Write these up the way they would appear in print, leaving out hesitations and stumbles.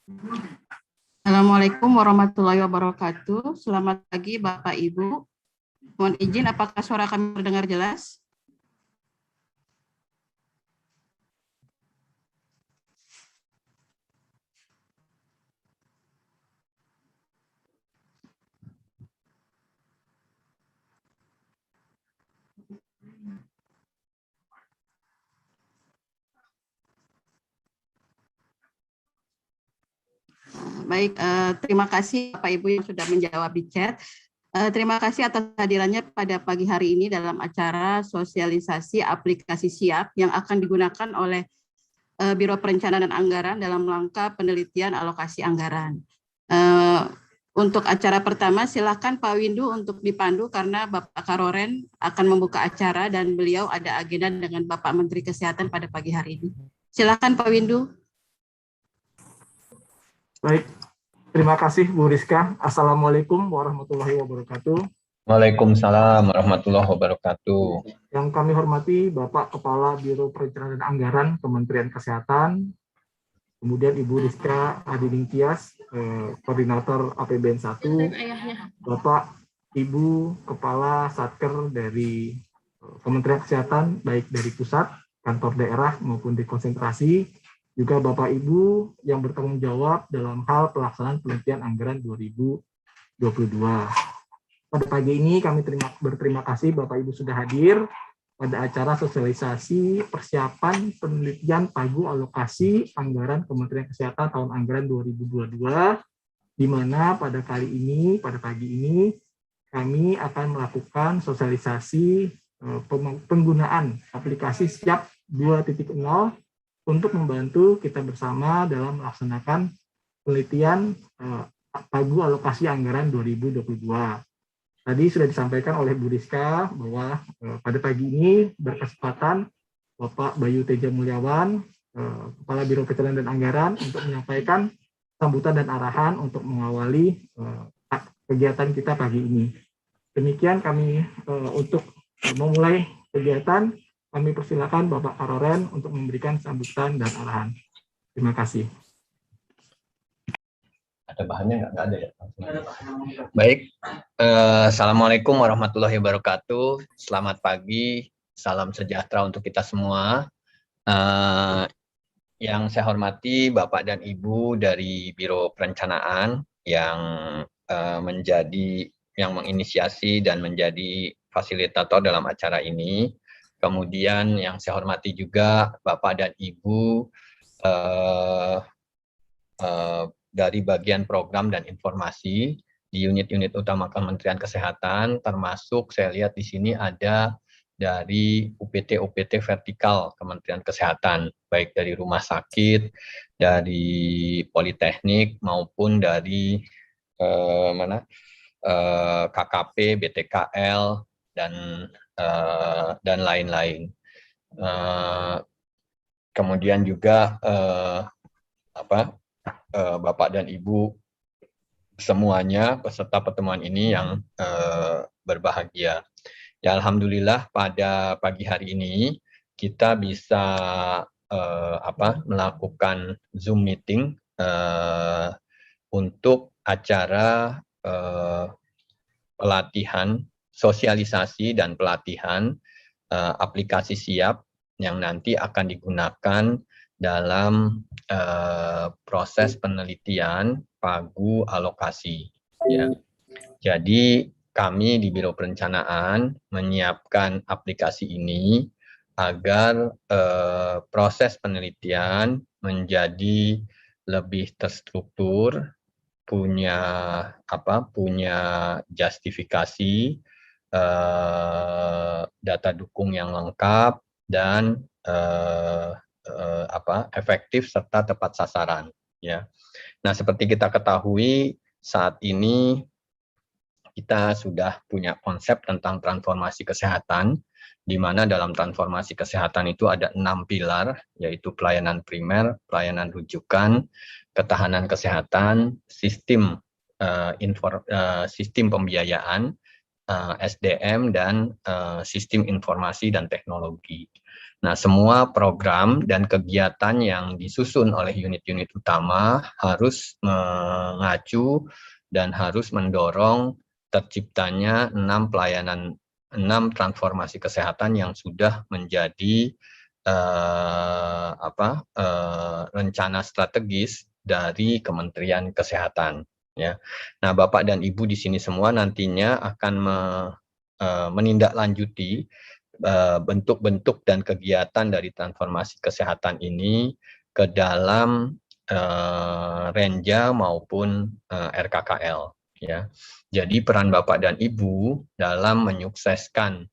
Assalamualaikum warahmatullahi wabarakatuh. Selamat pagi Bapak Ibu. Mohon izin, apakah suara kami terdengar jelas? Baik, terima kasih Bapak Ibu yang sudah menjawab di chat. Terima kasih atas hadirannya pada pagi hari ini dalam acara sosialisasi aplikasi SIAP yang akan digunakan oleh Biro Perencanaan dan Anggaran dalam rangka penelitian alokasi anggaran. Untuk acara pertama, silakan Pak Windu untuk dipandu karena Bapak Karoren akan membuka acara dan beliau ada agenda dengan Bapak Menteri Kesehatan pada pagi hari ini. Silakan Pak Windu. Baik, terima kasih Bu Rizka. Assalamualaikum warahmatullahi wabarakatuh. Waalaikumsalam warahmatullahi wabarakatuh. Yang kami hormati Bapak Kepala Biro Perencanaan dan Anggaran Kementerian Kesehatan, kemudian Ibu Rizka Adining Tias, Koordinator APBN 1, Bapak Ibu Kepala Satker dari Kementerian Kesehatan, baik dari pusat, kantor daerah maupun di konsentrasi, juga Bapak Ibu yang bertanggung jawab dalam hal pelaksanaan penelitian anggaran 2022. Pada pagi ini kami berterima kasih Bapak Ibu sudah hadir pada acara sosialisasi persiapan penelitian pagu alokasi anggaran Kementerian Kesehatan tahun anggaran 2022, di mana pada pagi ini kami akan melakukan sosialisasi penggunaan aplikasi SIAP 2.0 untuk membantu kita bersama dalam melaksanakan penelitian pagu alokasi anggaran 2022. Tadi sudah disampaikan oleh Bu Rizka bahwa pada pagi ini berkesempatan Bapak Bayu Teja Mulyawan, Kepala Biro Perencanaan dan Anggaran, untuk menyampaikan sambutan dan arahan untuk mengawali kegiatan kita pagi ini. Demikian kami untuk memulai kegiatan, kami persilakan Bapak Karoren untuk memberikan sambutan dan arahan. Terima kasih. Ada bahannya nggak ada ya? Baik, Assalamualaikum warahmatullahi wabarakatuh. Selamat pagi, salam sejahtera untuk kita semua. Yang saya hormati Bapak dan Ibu dari Biro Perencanaan yang menginisiasi dan menjadi fasilitator dalam acara ini. Kemudian yang saya hormati juga Bapak dan Ibu dari bagian program dan informasi di unit-unit utama Kementerian Kesehatan, termasuk saya lihat di sini ada dari UPT vertikal Kementerian Kesehatan, baik dari rumah sakit, dari politeknik maupun dari KKP, BTKL dan lain-lain. Kemudian juga Bapak dan Ibu semuanya peserta pertemuan ini yang berbahagia. Ya, alhamdulillah pada pagi hari ini kita bisa melakukan Zoom meeting untuk acara pelatihan, sosialisasi dan pelatihan aplikasi SIAP yang nanti akan digunakan dalam proses penelitian pagu alokasi. Ya. Jadi kami di Biro Perencanaan menyiapkan aplikasi ini agar proses penelitian menjadi lebih terstruktur, punya justifikasi, data dukung yang lengkap dan efektif serta tepat sasaran. Ya. Nah, seperti kita ketahui saat ini kita sudah punya konsep tentang transformasi kesehatan, di mana dalam transformasi kesehatan itu ada 6 pilar, yaitu pelayanan primer, pelayanan rujukan, ketahanan kesehatan, sistem pembiayaan, SDM, dan sistem informasi dan teknologi. Nah, semua program dan kegiatan yang disusun oleh unit-unit utama harus mengacu dan harus mendorong terciptanya 6 transformasi kesehatan yang sudah menjadi rencana strategis dari Kementerian Kesehatan. Ya. Nah, Bapak dan Ibu di sini semua nantinya akan menindaklanjuti bentuk-bentuk dan kegiatan dari transformasi kesehatan ini ke dalam Renja maupun RKKL. Ya. Jadi peran Bapak dan Ibu dalam menyukseskan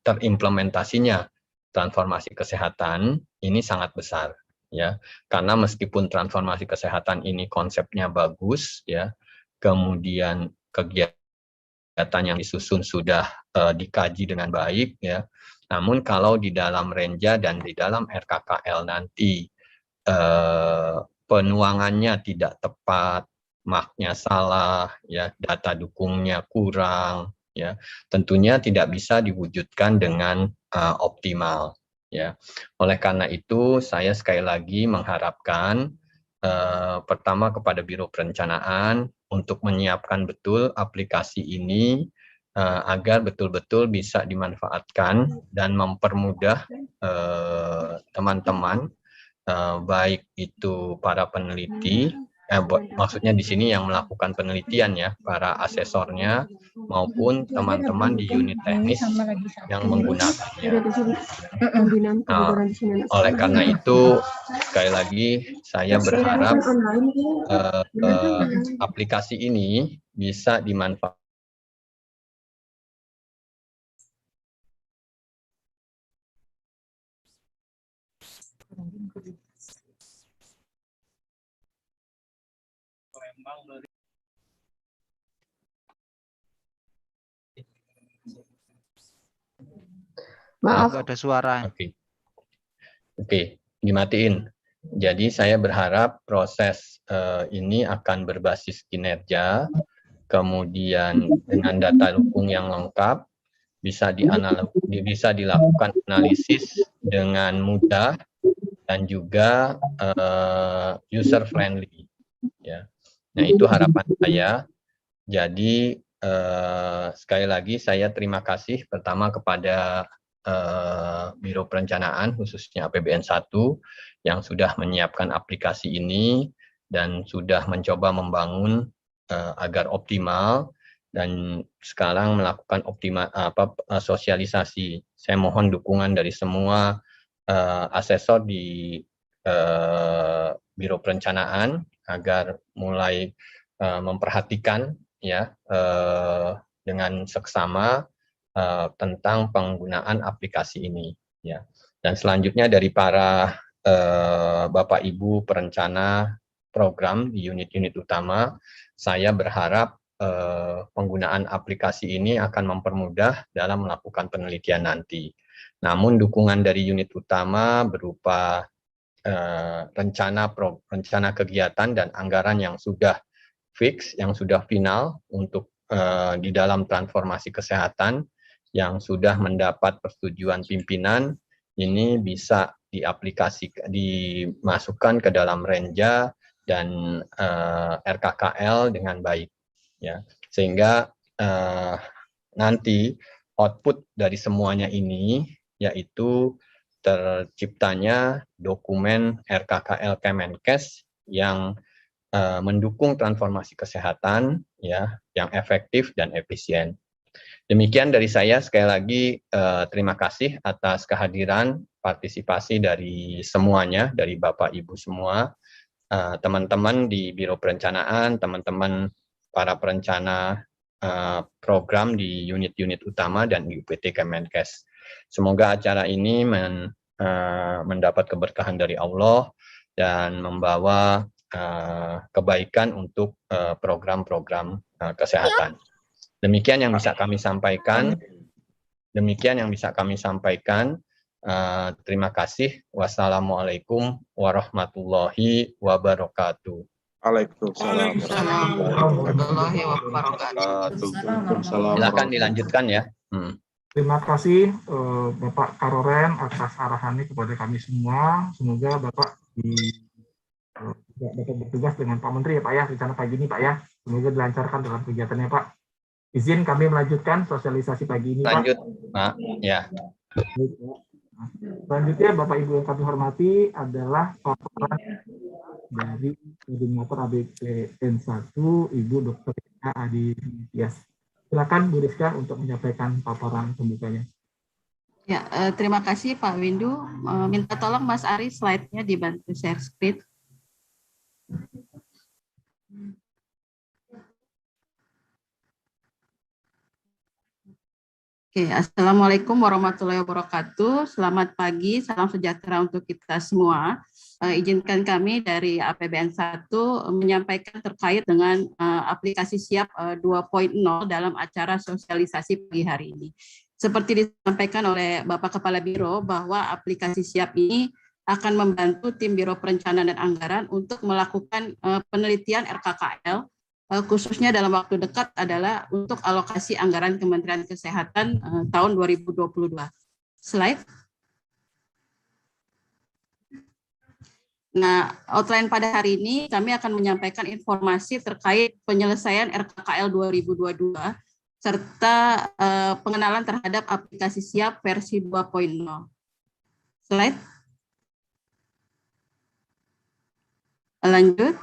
terimplementasinya transformasi kesehatan ini sangat besar, ya, karena meskipun transformasi kesehatan ini konsepnya bagus, ya, kemudian kegiatan yang disusun sudah dikaji dengan baik, ya, namun kalau di dalam Renja dan di dalam RKKL nanti penuangannya tidak tepat, maknya salah, ya, data dukungnya kurang, ya, tentunya tidak bisa diwujudkan dengan optimal, ya. Oleh karena itu saya sekali lagi mengharapkan pertama kepada Biro Perencanaan untuk menyiapkan betul aplikasi ini agar betul-betul bisa dimanfaatkan dan mempermudah teman-teman baik itu para peneliti, maksudnya di sini yang melakukan penelitian, ya, para asesornya maupun teman-teman di unit teknis yang menggunakannya. Oleh karena itu sekali lagi saya berharap aplikasi ini bisa dimanfaatkan Maaf, ada suara. Oke, dimatiin. Jadi saya berharap proses ini akan berbasis kinerja, kemudian dengan data dukung yang lengkap, bisa dilakukan analisis dengan mudah dan juga user friendly. Ya. Nah, itu harapan saya. Jadi sekali lagi saya terima kasih pertama kepada Biro Perencanaan khususnya APBN 1 yang sudah menyiapkan aplikasi ini dan sudah mencoba membangun agar optimal dan sekarang melakukan sosialisasi. Saya mohon dukungan dari semua asesor di Biro Perencanaan agar mulai memperhatikan, ya, dengan seksama tentang penggunaan aplikasi ini, ya. Dan selanjutnya dari para Bapak Ibu perencana program di unit-unit utama, saya berharap penggunaan aplikasi ini akan mempermudah dalam melakukan penelitian nanti. Namun dukungan dari unit utama berupa rencana kegiatan dan anggaran yang sudah fix, yang sudah final untuk di dalam transformasi kesehatan yang sudah mendapat persetujuan pimpinan, ini bisa dimasukkan ke dalam Renja dan RKKL dengan baik, ya, sehingga nanti output dari semuanya ini yaitu terciptanya dokumen RKKL Kemenkes yang mendukung transformasi kesehatan, ya, yang efektif dan efisien. Demikian dari saya, sekali lagi terima kasih atas kehadiran partisipasi dari semuanya, dari Bapak Ibu semua, teman-teman di Biro Perencanaan, teman-teman para perencana program di unit-unit utama dan di UPT Kemenkes. Semoga acara ini mendapat keberkahan dari Allah dan membawa kebaikan untuk program-program kesehatan. Demikian yang bisa kami sampaikan. Terima kasih. Wassalamualaikum warahmatullahi wabarakatuh. Waalaikumsalam warahmatullahi wabarakatuh. Silakan dilanjutkan, ya. Terima kasih Bapak Karoren atas arahannya kepada kami semua. Semoga Bapak dapat bertugas dengan Pak Menteri ya Pak ya, rencana pagi ini Pak ya. Semoga dilancarkan dalam kegiatannya Pak. Izin kami melanjutkan sosialisasi pagi ini Pak. Lanjut, Pak. Ya. Selanjutnya Bapak Ibu yang kami hormati adalah paparan dari koordinator ABPN 1 Ibu Dr. Adi Tias. Silakan Bu Rizka untuk menyampaikan paparan pembukanya. Ya, terima kasih Pak Windu. Minta tolong Mas Ari slide-nya dibantu share screen. Oke, Assalamualaikum warahmatullahi wabarakatuh. Selamat pagi, salam sejahtera untuk kita semua. Izinkan kami dari APBN 1 menyampaikan terkait dengan aplikasi siap 2.0 dalam acara sosialisasi pagi hari ini. Seperti disampaikan oleh Bapak Kepala Biro bahwa aplikasi siap ini akan membantu tim Biro Perencanaan dan Anggaran untuk melakukan penelitian RKKL, khususnya dalam waktu dekat adalah untuk alokasi anggaran Kementerian Kesehatan tahun 2022. Slide. Nah, outline pada hari ini kami akan menyampaikan informasi terkait penyelesaian RKKL 2022 serta pengenalan terhadap aplikasi siap versi 2.0. Slide. Lanjut.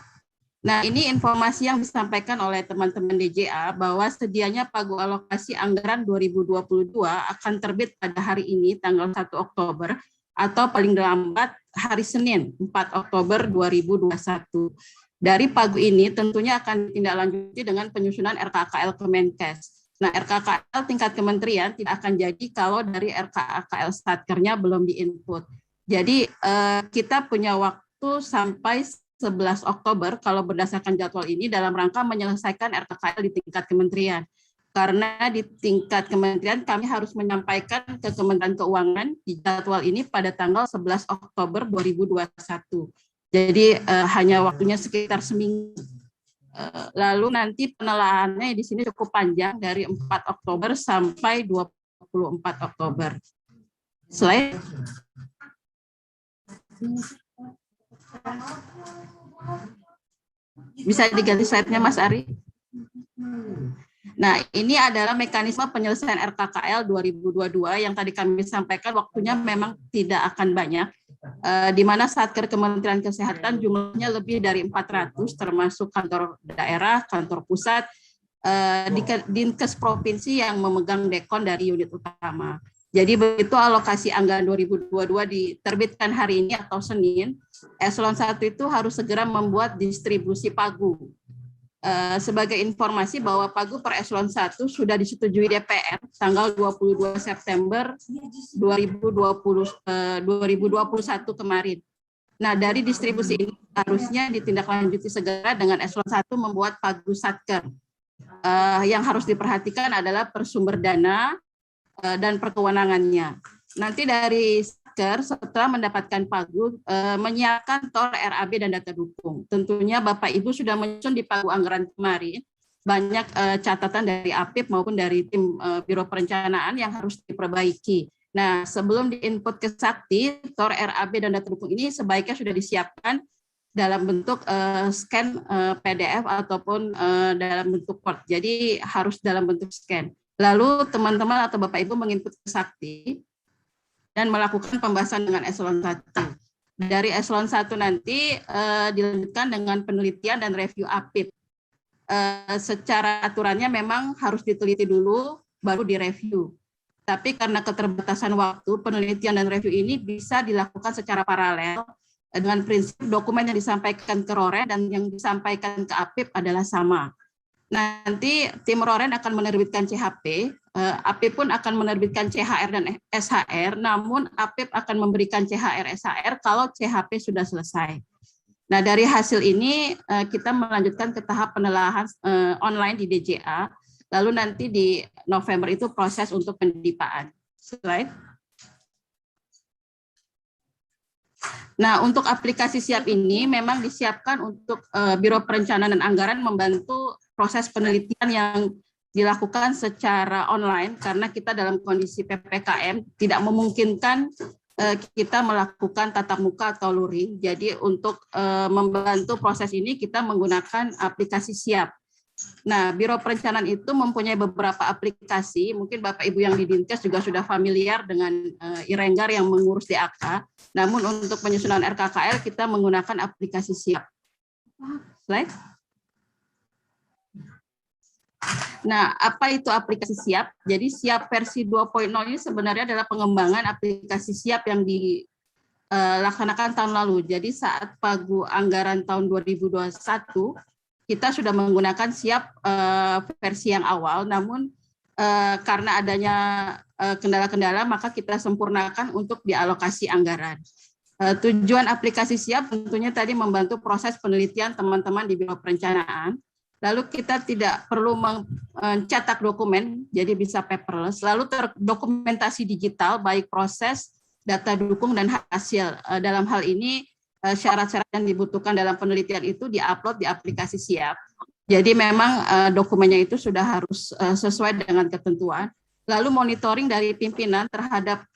Nah, ini informasi yang disampaikan oleh teman-teman DJA bahwa sedianya pagu alokasi anggaran 2022 akan terbit pada hari ini tanggal 1 Oktober atau paling lambat hari Senin 4 Oktober 2021. Dari pagu ini tentunya akan ditindaklanjuti dengan penyusunan RKKL Kemenkes. Nah, RKKL tingkat kementerian tidak akan jadi kalau dari RKKL Statkernya belum diinput. Jadi kita punya waktu sampai 11 Oktober kalau berdasarkan jadwal ini dalam rangka menyelesaikan RKKL di tingkat kementerian. Karena di tingkat kementerian kami harus menyampaikan ke Kementerian Keuangan di jadwal ini pada tanggal 11 Oktober 2021. Jadi hanya waktunya sekitar seminggu. Lalu nanti penelaahannya di sini cukup panjang dari 4 Oktober sampai 24 Oktober. Slide. Bisa diganti slide-nya Mas Ari? Nah, ini adalah mekanisme penyelesaian RKKL 2022 yang tadi kami sampaikan waktunya memang tidak akan banyak, di mana Satker Kementerian Kesehatan jumlahnya lebih dari 400 termasuk kantor daerah, kantor pusat, Dinkes Provinsi yang memegang dekon dari unit utama. Jadi begitu alokasi anggaran 2022 diterbitkan hari ini atau Senin, Eselon 1 itu harus segera membuat distribusi pagu. Sebagai informasi bahwa pagu per Eselon 1 sudah disetujui DPR tanggal 22 September 2021 kemarin. Nah, dari distribusi ini harusnya ditindaklanjuti segera dengan Eselon 1 membuat pagu Satker. Yang harus diperhatikan adalah persumber dana dan perkewenangannya. Nanti dari Satker setelah mendapatkan pagu menyiapkan TOR, RAB dan data dukung. Tentunya Bapak Ibu sudah menyusun di pagu anggaran kemarin banyak catatan dari APIP maupun dari tim Biro Perencanaan yang harus diperbaiki. Nah, sebelum diinput ke Sakti, TOR, RAB dan data dukung ini sebaiknya sudah disiapkan dalam bentuk scan PDF ataupun dalam bentuk Word. Jadi harus dalam bentuk scan. Lalu teman-teman atau Bapak Ibu menginput ke Sakti dan melakukan pembahasan dengan Eselon 1. Dari Eselon 1 nanti dilanjutkan dengan penelitian dan review APIP. Secara aturannya memang harus diteliti dulu, baru direview. Tapi karena keterbatasan waktu, penelitian dan review ini bisa dilakukan secara paralel dengan prinsip dokumen yang disampaikan ke Roren dan yang disampaikan ke APIP adalah sama. Nanti tim Roren akan menerbitkan CHP, APIP pun akan menerbitkan CHR dan SHR, namun APIP akan memberikan CHR SHR kalau CHP sudah selesai. Nah, dari hasil ini kita melanjutkan ke tahap penelaahan online di DJA, lalu nanti di November itu proses untuk pendipaan. Slide. Nah, untuk aplikasi siap ini memang disiapkan untuk Biro Perencanaan dan Anggaran membantu proses penelitian yang dilakukan secara online karena kita dalam kondisi PPKM tidak memungkinkan kita melakukan tatap muka atau luring. Jadi untuk membantu proses ini kita menggunakan aplikasi Siap. Nah, Biro Perencanaan itu mempunyai beberapa aplikasi, mungkin Bapak Ibu yang di Dinkes juga sudah familiar dengan e-Renggar yang mengurus DAK. Namun untuk penyusunan RKKL kita menggunakan aplikasi Siap. Slide. Nah, apa itu aplikasi Siap? Jadi Siap versi 2.0 ini sebenarnya adalah pengembangan aplikasi Siap yang dilaksanakan tahun lalu. Jadi saat Pagu anggaran tahun 2021, kita sudah menggunakan Siap versi yang awal, namun karena adanya kendala-kendala, maka kita sempurnakan untuk dialokasi anggaran. Tujuan aplikasi Siap tentunya tadi membantu proses penelitian teman-teman di Biro Perencanaan. Lalu kita tidak perlu mencetak dokumen, jadi bisa paperless. Lalu terdokumentasi digital, baik proses, data dukung, dan hasil. Dalam hal ini, syarat-syarat yang dibutuhkan dalam penelitian itu diupload di aplikasi Siap. Jadi memang dokumennya itu sudah harus sesuai dengan ketentuan. Lalu monitoring dari pimpinan terhadap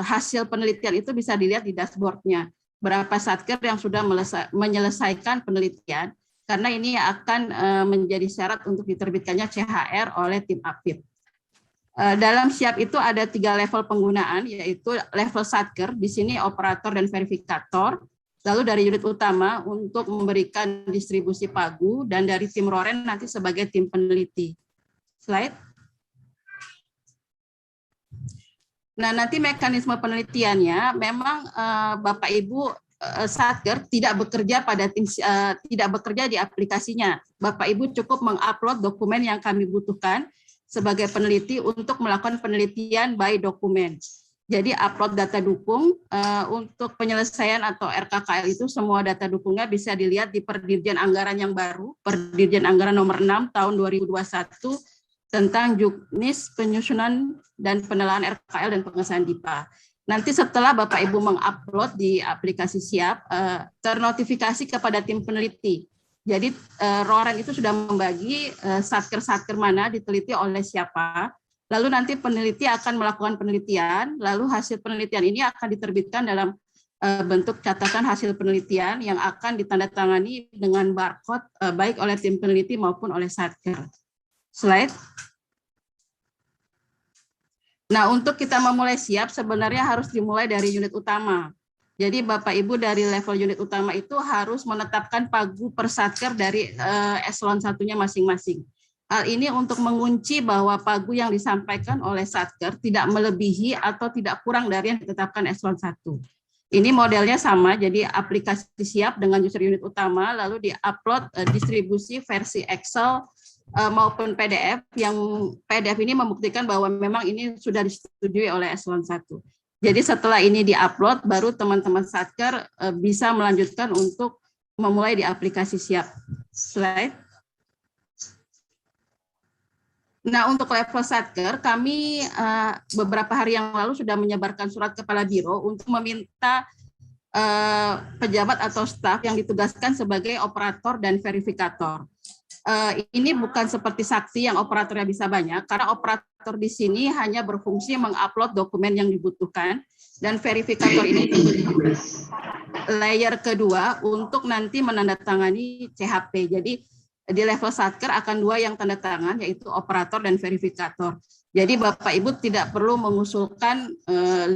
hasil penelitian itu bisa dilihat di dashboardnya. Berapa satker yang sudah menyelesaikan penelitian, karena ini akan menjadi syarat untuk diterbitkannya CHR oleh tim Apip. Dalam Siap itu ada 3 level penggunaan, yaitu level satker, di sini operator dan verifikator, lalu dari unit utama untuk memberikan distribusi Pagu, dan dari tim Roren nanti sebagai tim peneliti. Slide. Nah, nanti mekanisme penelitiannya memang Bapak Ibu Satker tidak bekerja tidak bekerja di aplikasinya. Bapak Ibu cukup mengupload dokumen yang kami butuhkan sebagai peneliti untuk melakukan penelitian by dokumen. Jadi upload data dukung untuk penyelesaian atau RKKL itu semua data dukungnya bisa dilihat di Perdirjen Anggaran yang baru, Perdirjen Anggaran nomor 6 tahun 2021 tentang juknis penyusunan dan penelaan RKKL dan pengesahan DIPA. Nanti setelah Bapak Ibu mengupload di aplikasi Siap, ternotifikasi kepada tim peneliti. Jadi Roren itu sudah membagi satker-satker mana diteliti oleh siapa, lalu nanti peneliti akan melakukan penelitian, lalu hasil penelitian ini akan diterbitkan dalam bentuk catatan hasil penelitian yang akan ditandatangani dengan barcode baik oleh tim peneliti maupun oleh satker. Slide. Nah, untuk kita memulai Siap sebenarnya harus dimulai dari unit utama. Jadi Bapak Ibu dari level unit utama itu harus menetapkan Pagu per satker dari eselon 1-nya masing-masing. Hal ini untuk mengunci bahwa Pagu yang disampaikan oleh satker tidak melebihi atau tidak kurang dari yang ditetapkan eselon 1. Ini modelnya sama, jadi aplikasi Siap dengan user unit utama, lalu di-upload distribusi versi Excel maupun PDF, yang PDF ini membuktikan bahwa memang ini sudah disetujui oleh eselon 1. Jadi setelah ini di-upload, baru teman-teman satker bisa melanjutkan untuk memulai di aplikasi Siap. Slide. Nah, untuk level satker, kami beberapa hari yang lalu sudah menyebarkan surat kepala biro untuk meminta pejabat atau staf yang ditugaskan sebagai operator dan verifikator. Ini bukan seperti Sakti yang operatornya bisa banyak, karena operator di sini hanya berfungsi mengupload dokumen yang dibutuhkan, dan verifikator ini layer kedua untuk nanti menandatangani CHP. Jadi di level satker akan 2 yang tanda tangan, yaitu operator dan verifikator. Jadi Bapak Ibu tidak perlu mengusulkan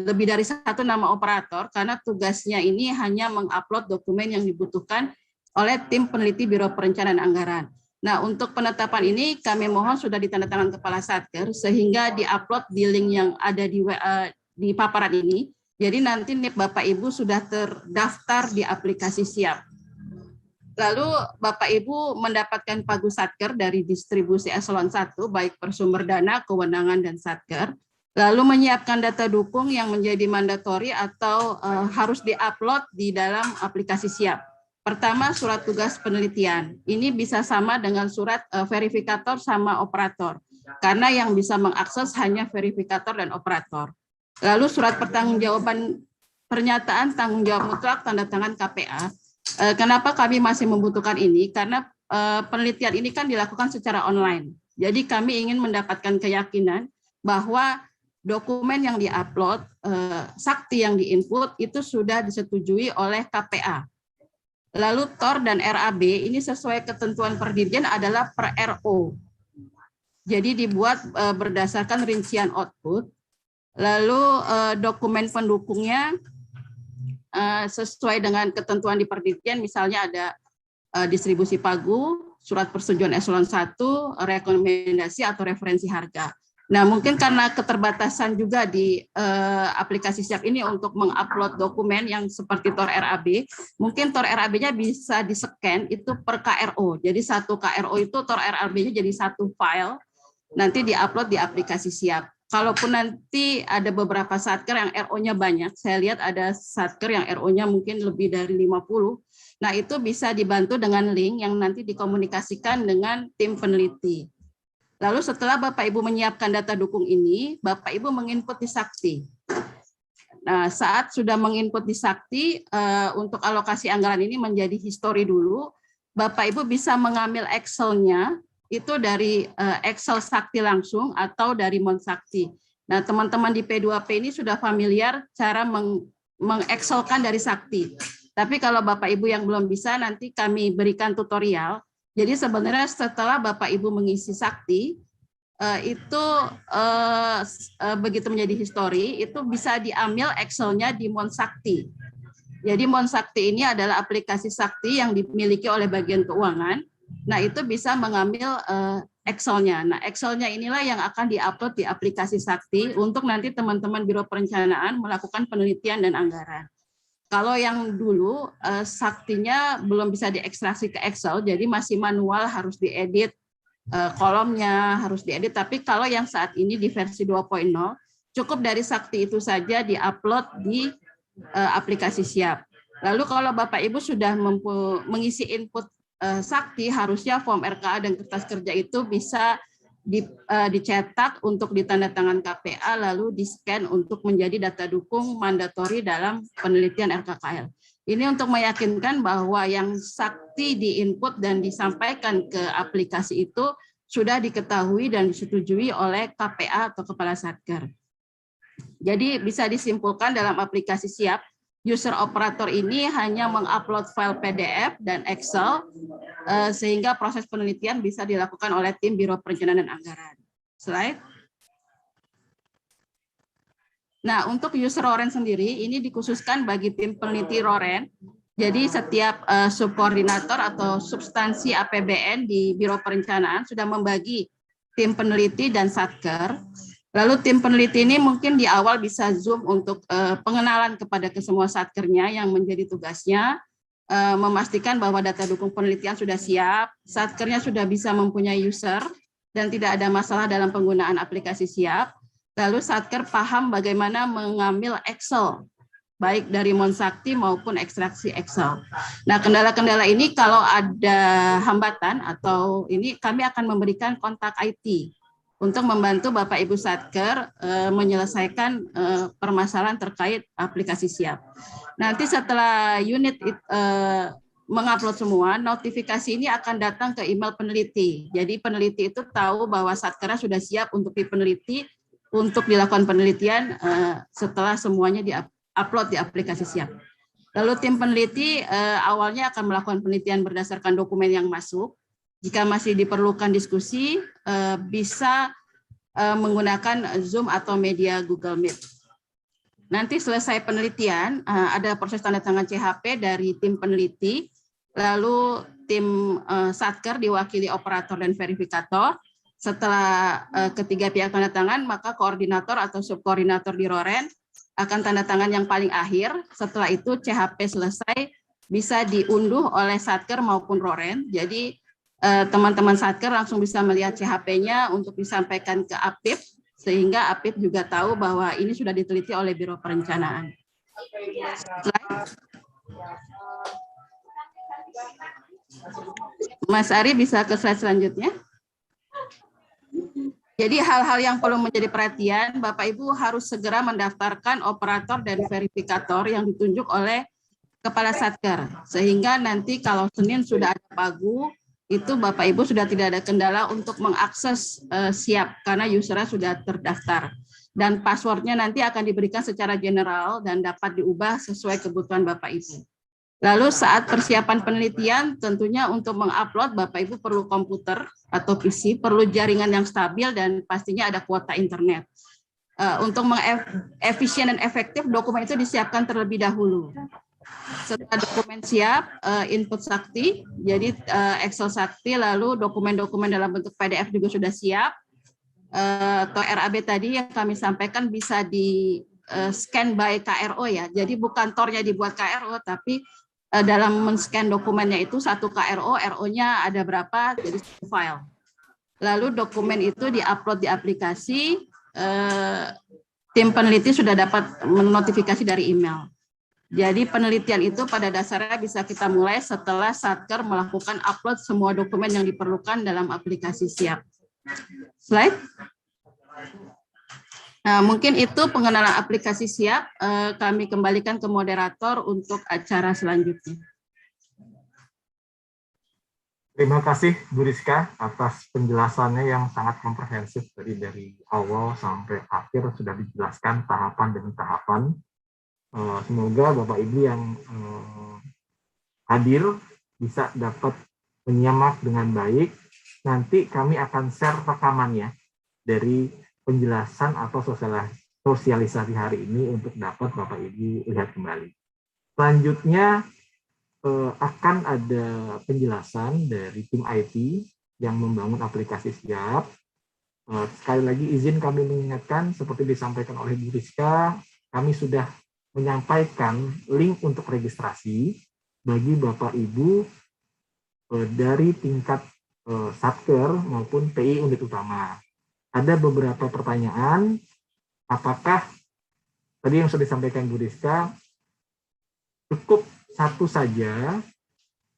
lebih dari 1 nama operator, karena tugasnya ini hanya mengupload dokumen yang dibutuhkan oleh tim peneliti Biro Perencanaan Anggaran. Nah, untuk penetapan ini kami mohon sudah ditandatangan Kepala Satker sehingga diupload di link yang ada di paparan ini. Jadi nanti NIP Bapak Ibu sudah terdaftar di aplikasi Siap. Lalu Bapak Ibu mendapatkan Pagu Satker dari distribusi eselon 1 baik per sumber dana, kewenangan, dan Satker. Lalu menyiapkan data dukung yang menjadi mandatori atau harus diupload di dalam aplikasi Siap. Pertama, surat tugas penelitian. Ini bisa sama dengan surat verifikator sama operator, karena yang bisa mengakses hanya verifikator dan operator. Lalu surat pertanggungjawaban pernyataan tanggung jawab mutlak tanda tangan KPA. Kenapa kami masih membutuhkan ini? Karena penelitian ini kan dilakukan secara online. Jadi kami ingin mendapatkan keyakinan bahwa dokumen yang diupload, sakti yang diinput itu sudah disetujui oleh KPA. Lalu TOR dan RAB ini sesuai ketentuan Perdirjen adalah per RO. Jadi dibuat berdasarkan rincian output. Lalu dokumen pendukungnya sesuai dengan ketentuan di Perdirjen, misalnya ada distribusi pagu, surat persetujuan eselon 1, rekomendasi atau referensi harga. Nah, mungkin karena keterbatasan juga di aplikasi Siap ini untuk mengupload dokumen yang seperti TOR RAB, mungkin TOR RAB-nya bisa di-scan itu per KRO. Jadi satu KRO itu TOR RAB-nya jadi satu file, nanti di-upload di aplikasi Siap. Kalaupun nanti ada beberapa satker yang RO-nya banyak, saya lihat ada satker yang RO-nya mungkin lebih dari 50, nah itu bisa dibantu dengan link yang nanti dikomunikasikan dengan tim peneliti. Lalu setelah Bapak Ibu menyiapkan data dukung ini, Bapak Ibu menginput di Sakti. Nah, saat sudah menginput di Sakti, untuk alokasi anggaran ini menjadi histori dulu, Bapak Ibu bisa mengambil Excel-nya, itu dari Excel Sakti langsung atau dari Monsakti. Nah, teman-teman di P2P ini sudah familiar cara meng-Excelkan dari Sakti. Tapi kalau Bapak Ibu yang belum bisa, nanti kami berikan tutorial. Jadi sebenarnya setelah Bapak Ibu mengisi Sakti, itu begitu menjadi histori, itu bisa diambil Excel-nya di Monsakti. Jadi Monsakti ini adalah aplikasi Sakti yang dimiliki oleh bagian keuangan. Nah, itu bisa mengambil Excel-nya. Nah, Excel-nya inilah yang akan diupload di aplikasi Sakti untuk nanti teman-teman Biro Perencanaan melakukan penelitian dan anggaran. Kalau yang dulu Saktinya belum bisa diekstraksi ke Excel, jadi masih manual, harus diedit kolomnya, harus diedit. Tapi kalau yang saat ini di versi 2.0, cukup dari Sakti itu saja diupload di aplikasi Siap. Lalu kalau Bapak Ibu sudah mengisi input Sakti, harusnya form RKA dan kertas kerja itu bisa dicetak untuk ditandatangan KPA, lalu di-scan untuk menjadi data dukung mandatori dalam penelitian RKKL. Ini untuk meyakinkan bahwa yang Sakti di-input dan disampaikan ke aplikasi itu sudah diketahui dan disetujui oleh KPA atau Kepala Satker. Jadi bisa disimpulkan dalam aplikasi Siap, user operator ini hanya mengupload file PDF dan Excel, sehingga proses penelitian bisa dilakukan oleh tim Biro Perencanaan dan Anggaran. Slide. Nah, untuk user Roren sendiri, ini dikhususkan bagi tim peneliti Roren. Jadi setiap subkoordinator atau substansi APBN di Biro Perencanaan sudah membagi tim peneliti dan satker. Lalu tim peneliti ini mungkin di awal bisa Zoom untuk pengenalan kepada kesemua satkernya yang menjadi tugasnya, memastikan bahwa data dukung penelitian sudah siap, satkernya sudah bisa mempunyai user, dan tidak ada masalah dalam penggunaan aplikasi Siap. Lalu satker paham bagaimana mengambil Excel, baik dari Monsakti maupun ekstraksi Excel. Nah, kendala-kendala ini kalau ada hambatan atau ini kami akan memberikan kontak IT untuk membantu Bapak Ibu Satker menyelesaikan permasalahan terkait aplikasi Siap. Nanti setelah unit mengupload semua, notifikasi ini akan datang ke email peneliti. Jadi peneliti itu tahu bahwa Satkernya sudah siap untuk dipeneliti, untuk dilakukan penelitian setelah semuanya di-upload di aplikasi Siap. Lalu tim peneliti awalnya akan melakukan penelitian berdasarkan dokumen yang masuk. Jika masih diperlukan diskusi, bisa menggunakan Zoom atau media Google Meet. Nanti selesai penelitian, ada proses tanda tangan CHP dari tim peneliti, lalu tim satker diwakili operator dan verifikator. Setelah ketiga pihak tanda tangan, maka koordinator atau subkoordinator di Roren akan tanda tangan yang paling akhir. Setelah itu CHP selesai, bisa diunduh oleh satker maupun Roren. Jadi teman-teman satker langsung bisa melihat CHP-nya untuk disampaikan ke APIP, sehingga APIP juga tahu bahwa ini sudah diteliti oleh Biro Perencanaan. Mas Ari bisa ke slide selanjutnya. Jadi hal-hal yang perlu menjadi perhatian, Bapak Ibu harus segera mendaftarkan operator dan verifikator yang ditunjuk oleh Kepala Satker, sehingga nanti kalau Senin sudah ada pagu, itu Bapak Ibu sudah tidak ada kendala untuk mengakses Siap karena usernya sudah terdaftar. Dan passwordnya nanti akan diberikan secara general dan dapat diubah sesuai kebutuhan Bapak Ibu. Lalu saat persiapan penelitian, tentunya untuk mengupload Bapak Ibu perlu komputer atau PC, perlu jaringan yang stabil dan pastinya ada kuota internet. Untuk mengefisien dan efektif, dokumen itu disiapkan terlebih dahulu. Setelah dokumen siap, input sakti, jadi Excel sakti, lalu dokumen-dokumen dalam bentuk PDF juga sudah siap, atau RAB tadi yang kami sampaikan bisa di scan by KRO ya, jadi bukan tornya dibuat KRO, tapi dalam men-scan dokumennya itu satu KRO, RO-nya ada berapa, jadi satu file. Lalu dokumen itu di-upload di aplikasi, tim peneliti sudah dapat menotifikasi dari email. Jadi penelitian itu pada dasarnya bisa kita mulai setelah Satker melakukan upload semua dokumen yang diperlukan dalam aplikasi Siap. Slide. Nah, mungkin itu pengenalan aplikasi Siap. Kami kembalikan ke moderator untuk acara selanjutnya. Terima kasih Bu Rizka atas penjelasannya yang sangat komprehensif dari awal sampai akhir sudah dijelaskan tahapan demi tahapan. Semoga Bapak Ibu yang hadir bisa dapat menyimak dengan baik. Nanti kami akan share rekamannya dari penjelasan atau sosialisasi hari ini untuk dapat Bapak Ibu lihat kembali. Selanjutnya akan ada penjelasan dari tim IT yang membangun aplikasi Siap. Sekali lagi izin kami mengingatkan seperti disampaikan oleh Bu Rizka, kami sudah menyampaikan link untuk registrasi bagi Bapak Ibu dari tingkat Satker maupun PI unit utama. Ada beberapa pertanyaan, apakah tadi yang sudah disampaikan Bu Rizka, cukup satu saja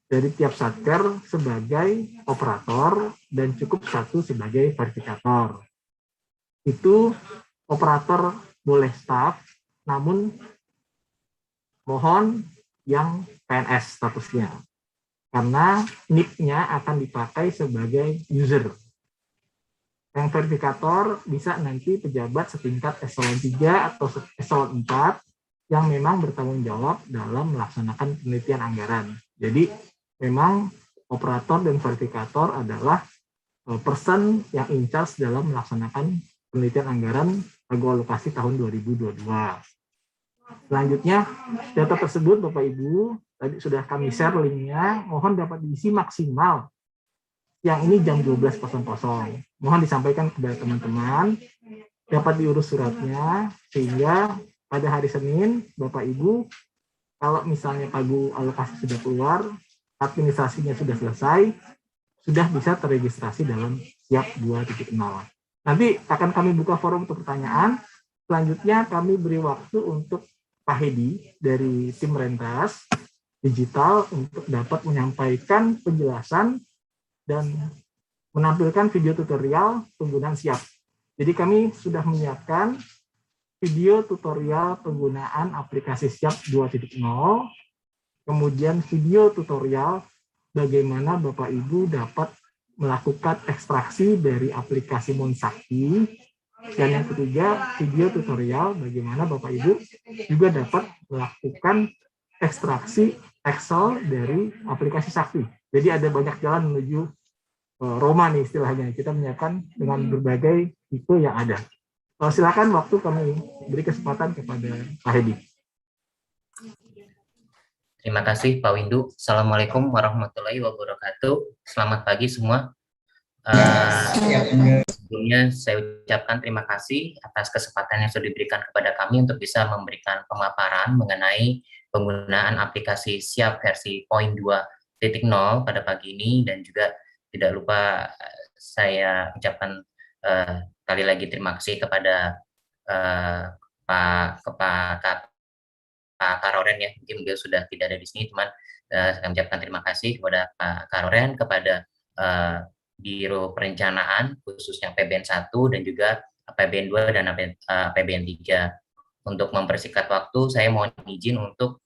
dari tiap Satker sebagai operator dan cukup satu sebagai verifikator. Itu operator boleh staff, namun mohon yang PNS statusnya, karena NIP-nya akan dipakai sebagai user. Yang verifikator bisa nanti pejabat setingkat eselon 3 atau eselon 4 yang memang bertanggung jawab dalam melaksanakan penelitian anggaran. Jadi memang operator dan verifikator adalah person yang in charge dalam melaksanakan penelitian anggaran pagu alokasi tahun 2022. Selanjutnya, data tersebut Bapak Ibu, tadi sudah kami share linknya, mohon dapat diisi maksimal. Yang ini jam 12.00. Mohon disampaikan kepada teman-teman, dapat diurus suratnya, sehingga pada hari Senin, Bapak Ibu, kalau misalnya pagu alokasi sudah keluar, administrasinya sudah selesai, sudah bisa terregistrasi dalam Siap 2.0. Nanti akan kami buka forum untuk pertanyaan. Selanjutnya kami beri waktu untuk Pak Hedi dari tim Rentas Digital untuk dapat menyampaikan penjelasan dan menampilkan video tutorial penggunaan Siap. Jadi kami sudah menyiapkan video tutorial penggunaan aplikasi Siap 2.0, kemudian video tutorial bagaimana Bapak Ibu dapat melakukan ekstraksi dari aplikasi Monsakti, dan yang ketiga video tutorial bagaimana Bapak Ibu juga dapat melakukan ekstraksi Excel dari aplikasi Sakti. Jadi ada banyak jalan menuju Roma nih istilahnya. Kita menyiapkan dengan berbagai tipe yang ada. Silakan waktu kami beri kesempatan kepada Pak Hedi. Terima kasih Pak Windu. Assalamualaikum warahmatullahi wabarakatuh. Selamat pagi semua. Sebelumnya saya ucapkan terima kasih atas kesempatan yang sudah diberikan kepada kami untuk bisa memberikan pemaparan mengenai penggunaan aplikasi Siap versi 0.2.0 pada pagi ini, dan juga tidak lupa saya ucapkan sekali lagi terima kasih kepada Pak Karoren ya, mungkin beliau sudah tidak ada di sini, cuman saya ucapkan terima kasih kepada Pak Karoren, kepada Biro Perencanaan khususnya APBN 1 dan juga APBN 2 dan APBN 3. Untuk mempersingkat waktu, saya mohon izin untuk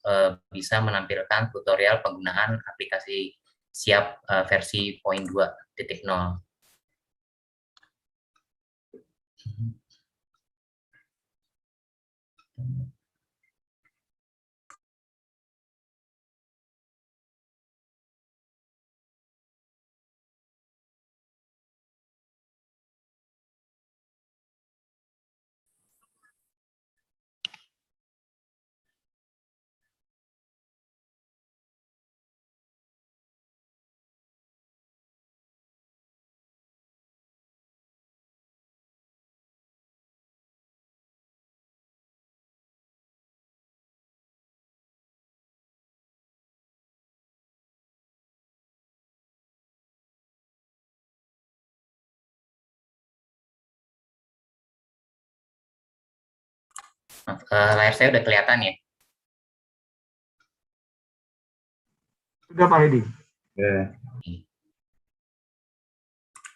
bisa menampilkan tutorial penggunaan aplikasi siap versi poin 2.0. Layar saya udah kelihatan ya? Sudah Pak Hedi.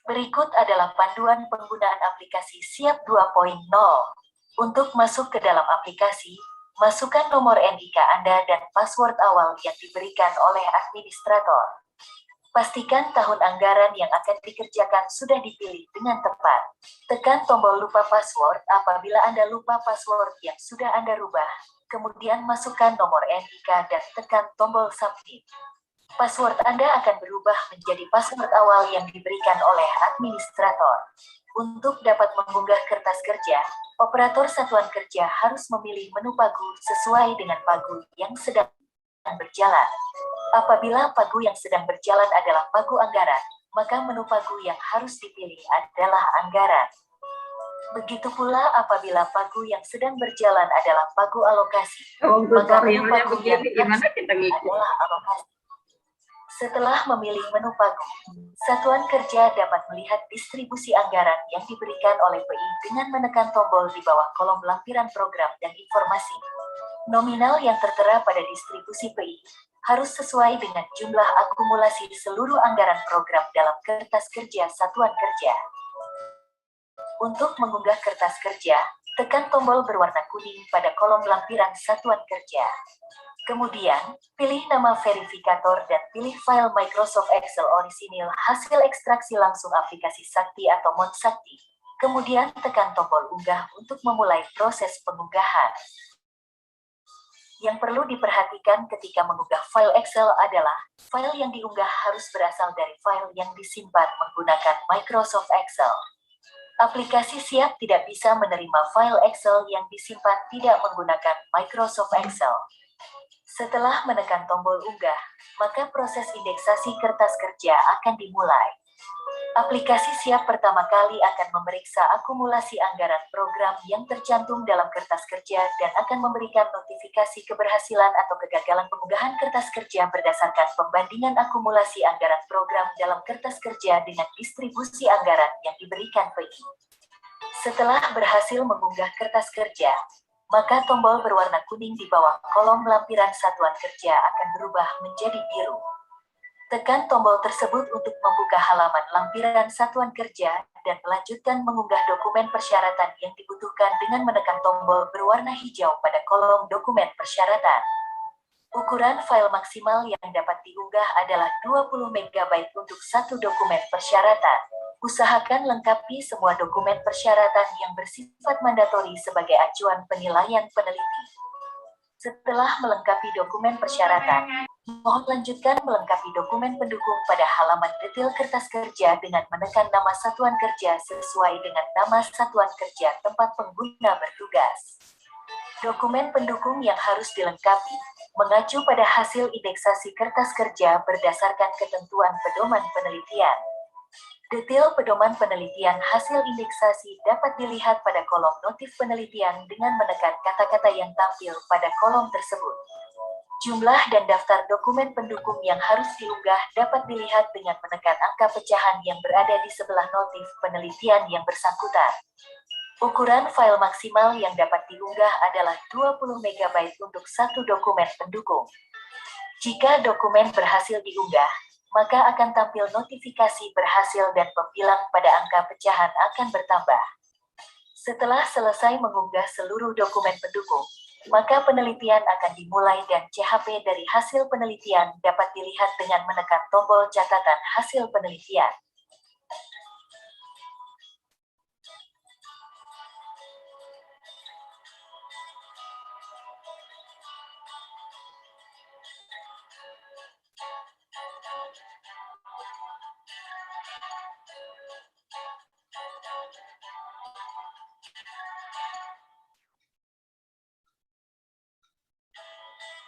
Berikut adalah panduan penggunaan aplikasi Siap 2.0. Untuk masuk ke dalam aplikasi, masukkan nomor NIK Anda dan password awal yang diberikan oleh administrator. Pastikan tahun anggaran yang akan dikerjakan sudah dipilih dengan tepat. Tekan tombol lupa password apabila Anda lupa password yang sudah Anda rubah. Kemudian masukkan nomor NIK dan tekan tombol submit. Password Anda akan berubah menjadi password awal yang diberikan oleh administrator. Untuk dapat mengunggah kertas kerja, operator satuan kerja harus memilih menu pagu sesuai dengan pagu yang sedang berjalan. Apabila pagu yang sedang berjalan adalah pagu anggaran, maka menu pagu yang harus dipilih adalah anggaran. Begitu pula apabila pagu yang sedang berjalan adalah pagu alokasi, maka menu pagu yang adalah alokasi. Setelah memilih menu pagu, satuan kerja dapat melihat distribusi anggaran yang diberikan oleh PI dengan menekan tombol di bawah kolom lampiran program dan informasi. Nominal yang tertera pada distribusi PI harus sesuai dengan jumlah akumulasi seluruh anggaran program dalam kertas kerja satuan kerja. Untuk mengunggah kertas kerja, tekan tombol berwarna kuning pada kolom lampiran satuan kerja. Kemudian, pilih nama verifikator dan pilih file Microsoft Excel orisinil hasil ekstraksi langsung aplikasi Sakti atau Mon Sakti. Kemudian tekan tombol unggah untuk memulai proses pengunggahan. Yang perlu diperhatikan ketika mengunggah file Excel adalah, file yang diunggah harus berasal dari file yang disimpan menggunakan Microsoft Excel. Aplikasi Siap tidak bisa menerima file Excel yang disimpan tidak menggunakan Microsoft Excel. Setelah menekan tombol unggah, maka proses indeksasi kertas kerja akan dimulai. Aplikasi Siap pertama kali akan memeriksa akumulasi anggaran program yang tercantum dalam kertas kerja dan akan memberikan notifikasi keberhasilan atau kegagalan pengunggahan kertas kerja berdasarkan pembandingan akumulasi anggaran program dalam kertas kerja dengan distribusi anggaran yang diberikan PI. Setelah berhasil mengunggah kertas kerja, maka tombol berwarna kuning di bawah kolom lampiran satuan kerja akan berubah menjadi biru. Tekan tombol tersebut untuk membuka halaman lampiran satuan kerja dan melanjutkan mengunggah dokumen persyaratan yang dibutuhkan dengan menekan tombol berwarna hijau pada kolom dokumen persyaratan. Ukuran file maksimal yang dapat diunggah adalah 20 MB untuk satu dokumen persyaratan. Usahakan lengkapi semua dokumen persyaratan yang bersifat mandatori sebagai acuan penilaian peneliti. Setelah melengkapi dokumen persyaratan, mohon lanjutkan melengkapi dokumen pendukung pada halaman detail kertas kerja dengan menekan nama satuan kerja sesuai dengan nama satuan kerja tempat pengguna bertugas. Dokumen pendukung yang harus dilengkapi mengacu pada hasil indeksasi kertas kerja berdasarkan ketentuan pedoman penelitian. Detail pedoman penelitian hasil indeksasi dapat dilihat pada kolom notif penelitian dengan menekan kata-kata yang tampil pada kolom tersebut. Jumlah dan daftar dokumen pendukung yang harus diunggah dapat dilihat dengan menekan angka pecahan yang berada di sebelah notif penelitian yang bersangkutan. Ukuran file maksimal yang dapat diunggah adalah 20 MB untuk satu dokumen pendukung. Jika dokumen berhasil diunggah, maka akan tampil notifikasi berhasil dan pembilang pada angka pecahan akan bertambah. Setelah selesai mengunggah seluruh dokumen pendukung, maka penelitian akan dimulai dan CHP dari hasil penelitian dapat dilihat dengan menekan tombol catatan hasil penelitian.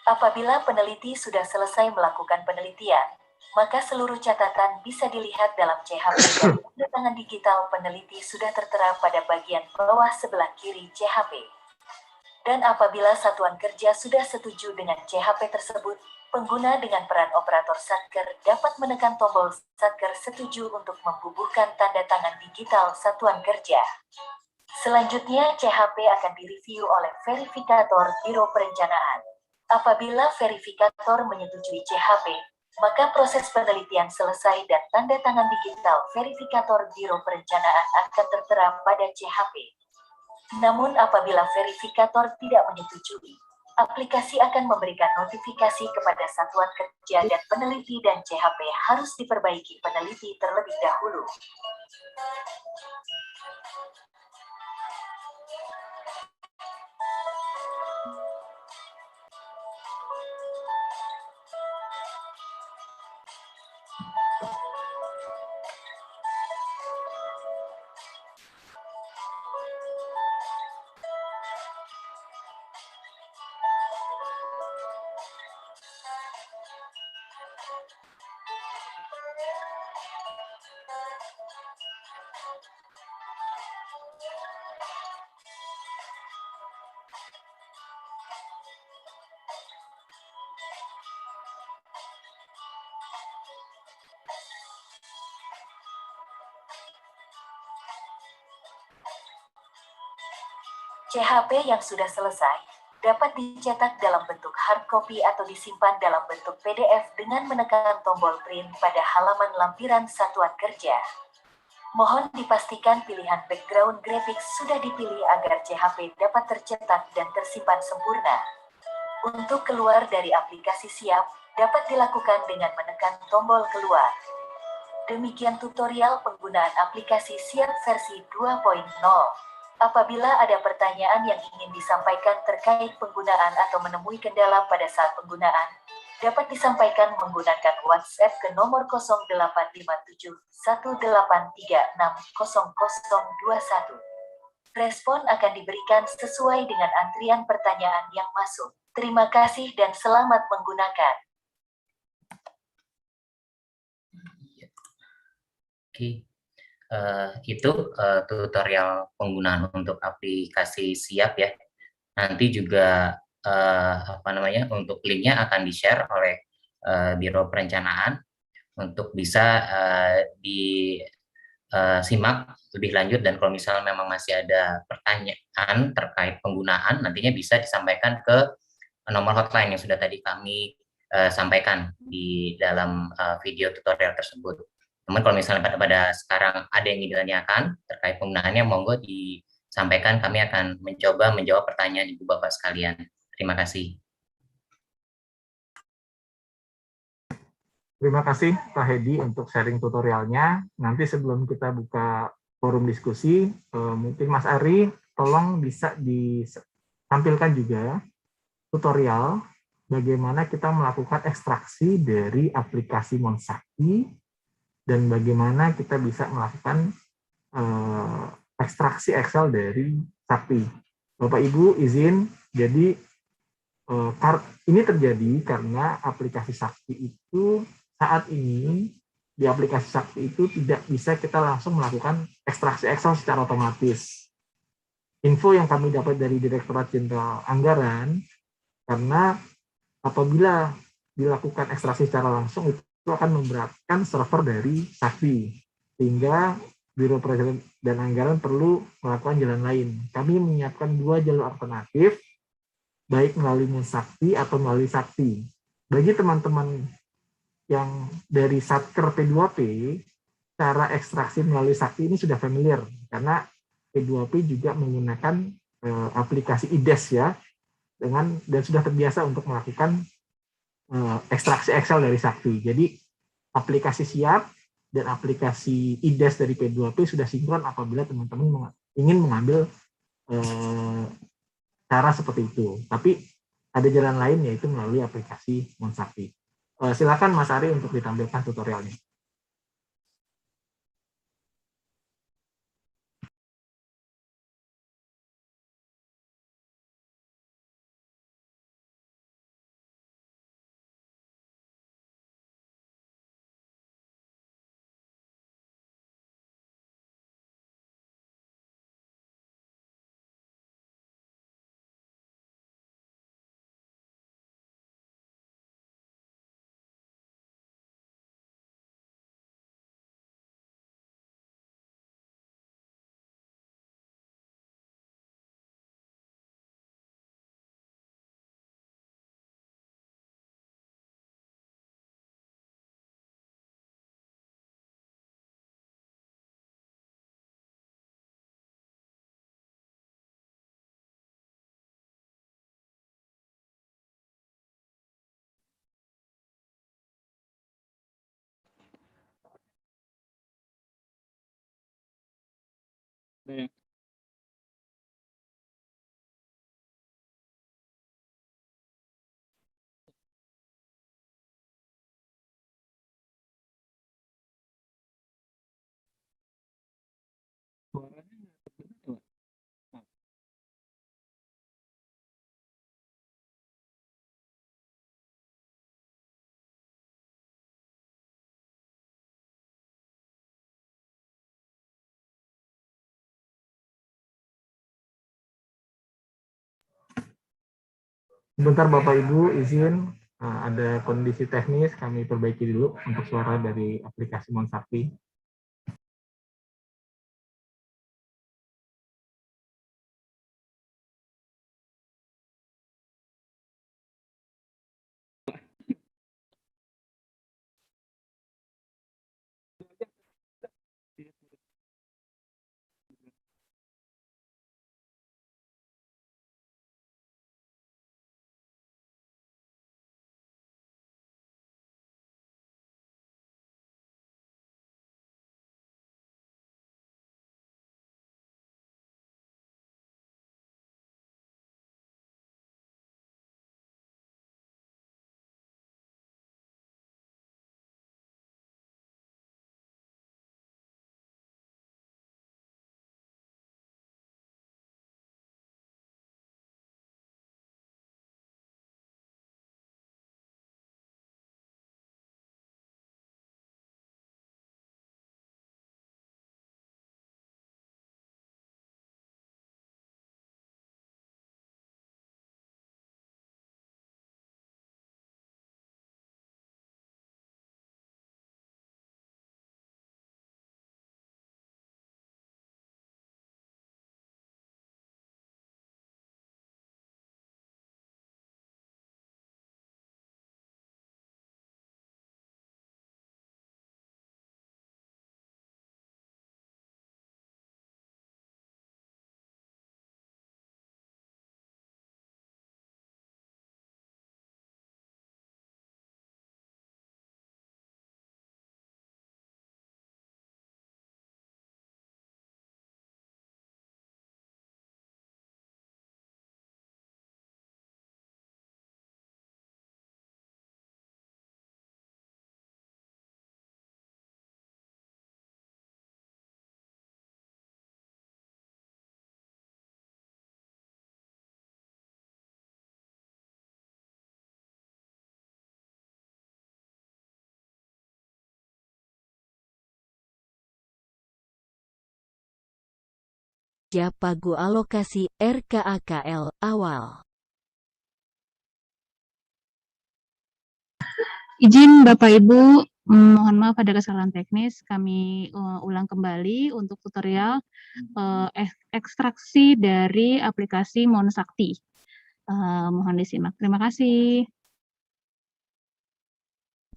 Apabila peneliti sudah selesai melakukan penelitian, maka seluruh catatan bisa dilihat dalam CHP dan tanda tangan digital peneliti sudah tertera pada bagian bawah sebelah kiri CHP. Dan apabila satuan kerja sudah setuju dengan CHP tersebut, pengguna dengan peran operator Satker dapat menekan tombol Satker setuju untuk membubuhkan tanda tangan digital satuan kerja. Selanjutnya, CHP akan direview oleh verifikator Biro Perencanaan. Apabila verifikator menyetujui CHP, maka proses penelitian selesai dan tanda tangan digital verifikator Biro Perencanaan akan tertera pada CHP. Namun apabila verifikator tidak menyetujui, aplikasi akan memberikan notifikasi kepada satuan kerja dan peneliti dan CHP harus diperbaiki peneliti terlebih dahulu. CHP yang sudah selesai dapat dicetak dalam bentuk hard copy atau disimpan dalam bentuk PDF dengan menekan tombol print pada halaman lampiran satuan kerja. Mohon dipastikan pilihan background graphics sudah dipilih agar CHP dapat tercetak dan tersimpan sempurna. Untuk keluar dari aplikasi Siap, dapat dilakukan dengan menekan tombol keluar. Demikian tutorial penggunaan aplikasi Siap versi 2.0. Apabila ada pertanyaan yang ingin disampaikan terkait penggunaan atau menemui kendala pada saat penggunaan, dapat disampaikan menggunakan WhatsApp ke nomor 0857-1836-0021. Respon akan diberikan sesuai dengan antrian pertanyaan yang masuk. Terima kasih dan selamat menggunakan. Oke. Itu tutorial penggunaan untuk aplikasi Siap ya. Nanti juga untuk linknya akan di-share oleh Biro Perencanaan untuk bisa disimak lebih lanjut, dan kalau misalnya memang masih ada pertanyaan terkait penggunaan, nantinya bisa disampaikan ke nomor hotline yang sudah tadi kami sampaikan di dalam video tutorial tersebut. Namun kalau misalnya pada sekarang ada yang ditanyakan terkait penggunaannya, monggo disampaikan, kami akan mencoba menjawab pertanyaan Ibu Bapak sekalian. Terima kasih. Terima kasih Pak Hedi untuk sharing tutorialnya. Nanti sebelum kita buka forum diskusi, mungkin Mas Ari tolong bisa ditampilkan juga tutorial bagaimana kita melakukan ekstraksi dari aplikasi Monsakti, dan bagaimana kita bisa melakukan ekstraksi Excel dari Sakti. Bapak Ibu izin, jadi ini terjadi karena aplikasi Sakti itu saat ini, di aplikasi Sakti itu tidak bisa kita langsung melakukan ekstraksi Excel secara otomatis. Info yang kami dapat dari Direktorat Jenderal Anggaran, karena apabila dilakukan ekstraksi secara langsung itu akan memberatkan server dari Sakti, sehingga Biro Perencanaan dan Anggaran perlu melakukan jalan lain. Kami menyiapkan 2 jalur alternatif, baik melalui Monsakti atau melalui Sakti. Bagi teman-teman yang dari Satker P2P, cara ekstraksi melalui Sakti ini sudah familiar, karena P2P juga menggunakan aplikasi IDES ya. dan sudah terbiasa untuk melakukan ekstraksi Excel dari Sakti. Jadi aplikasi Siap dan aplikasi IDES dari P2P sudah sinkron apabila teman-teman ingin mengambil cara seperti itu. Tapi ada jalan lain, yaitu melalui aplikasi Monsakti. Silakan Mas Ari untuk ditampilkan tutorialnya. Sebentar Bapak Ibu, izin ada kondisi teknis, kami perbaiki dulu untuk suara dari aplikasi Monsakti. Pagu alokasi RKAKL awal. Izin Bapak Ibu, mohon maaf ada kesalahan teknis. Kami ulang kembali untuk tutorial ekstraksi dari aplikasi Monsakti. Mohon disimak. Terima kasih.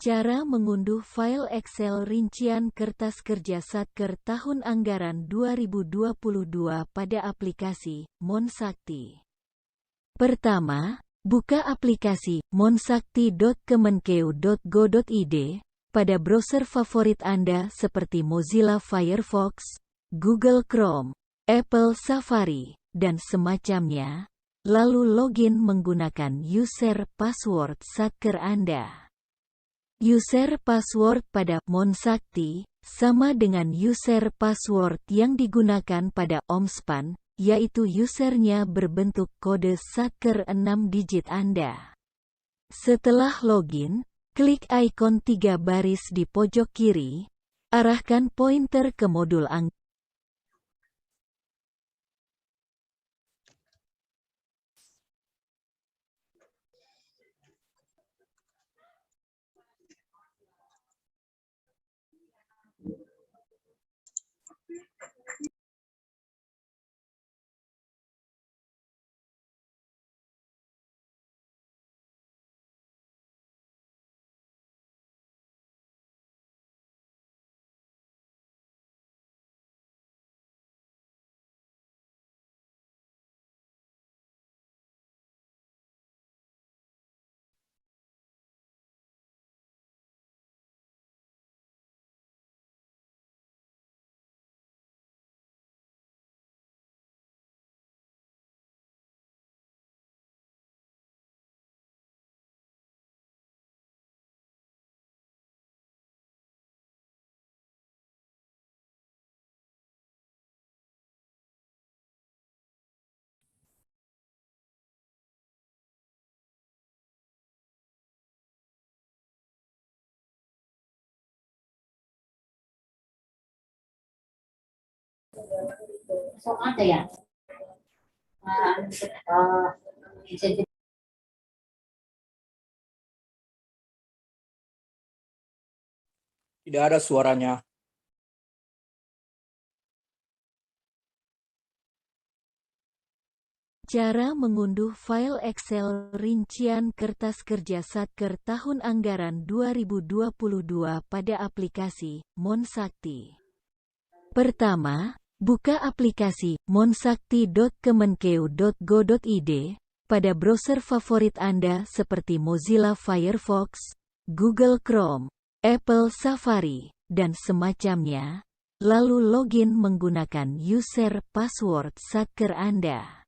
Cara mengunduh file Excel rincian kertas kerja Satker tahun anggaran 2022 pada aplikasi Monsakti. Pertama, buka aplikasi monsakti.kemenkeu.go.id pada browser favorit Anda seperti Mozilla Firefox, Google Chrome, Apple Safari, dan semacamnya, lalu login menggunakan user password Satker Anda. User password pada Monsakti sama dengan user password yang digunakan pada OMSPAN, yaitu usernya berbentuk kode Satker 6 digit Anda. Setelah login, klik ikon 3 baris di pojok kiri, arahkan pointer ke modul anggaran. Ada ya? Tidak ada suaranya. Cara mengunduh file Excel rincian kertas kerja Satker tahun anggaran 2022 pada aplikasi Monsakti. Pertama, buka aplikasi monsakti.kemenkeu.go.id pada browser favorit Anda seperti Mozilla Firefox, Google Chrome, Apple Safari, dan semacamnya, lalu login menggunakan user password Satker Anda.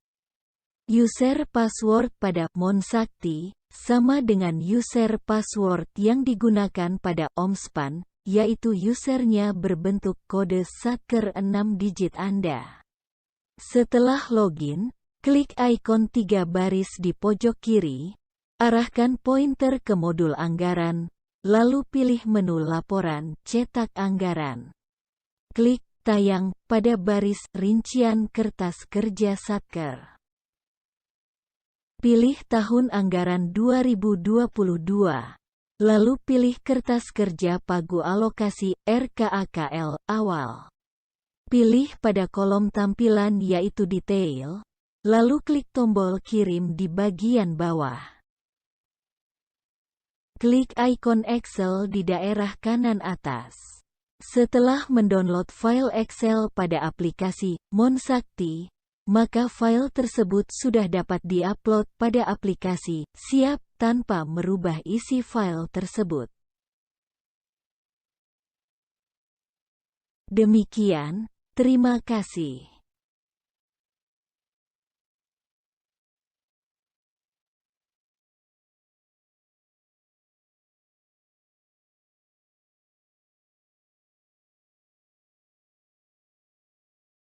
User password pada Monsakti sama dengan user password yang digunakan pada OMSPAN, yaitu usernya berbentuk kode Satker 6 digit Anda. Setelah login, klik ikon 3 baris di pojok kiri, arahkan pointer ke modul anggaran, lalu pilih menu laporan cetak anggaran. Klik tayang pada baris rincian kertas kerja Satker. Pilih tahun anggaran 2022, lalu pilih kertas kerja pagu alokasi RKAKL awal. Pilih pada kolom tampilan yaitu detail, lalu klik tombol kirim di bagian bawah. Klik ikon Excel di daerah kanan atas. Setelah mendownload file Excel pada aplikasi Monsakti, maka file tersebut sudah dapat diupload pada aplikasi Siap tanpa merubah isi file tersebut. Demikian, terima kasih.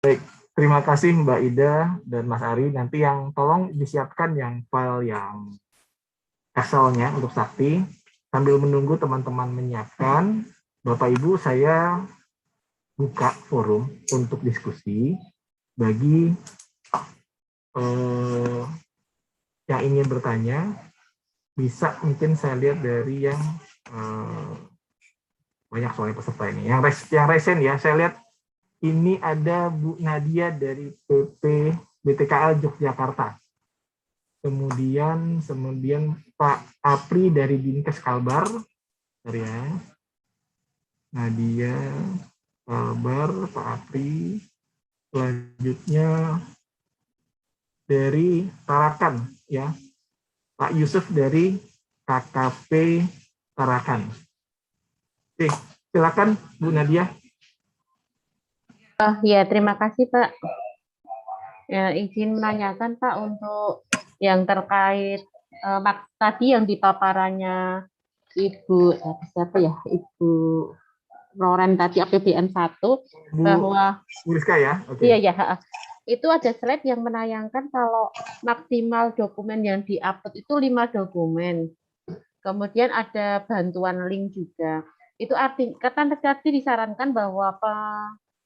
Baik. Terima kasih Mbak Ida dan Mas Ari. Nanti yang tolong disiapkan yang file yang Excel-nya untuk Sakti. Sambil menunggu teman-teman menyiapkan, Bapak Ibu saya buka forum untuk diskusi bagi yang ingin bertanya. Bisa mungkin saya lihat dari yang banyak soalnya peserta ini. Yang resen ya, saya lihat ini ada Bu Nadia dari PP BTKL Yogyakarta. Kemudian Pak Apri dari Dinkes Kalbar. Ya. Nadia, Kalbar, Pak Apri. Selanjutnya dari Tarakan, ya. Pak Yusuf dari KKP Tarakan. Oke, silakan Bu Nadia. Ya, terima kasih Pak. Ya, izin menanyakan Pak untuk yang terkait tadi yang di paparannya Ibu siapa ya, Ibu Loren tadi APBN 1 bahwa Bu Rizka ya. Oke. Iya ya, itu ada slide yang menayangkan kalau maksimal dokumen yang diupload itu 5 dokumen. Kemudian ada bantuan link juga. Itu artinya kata tadi disarankan bahwa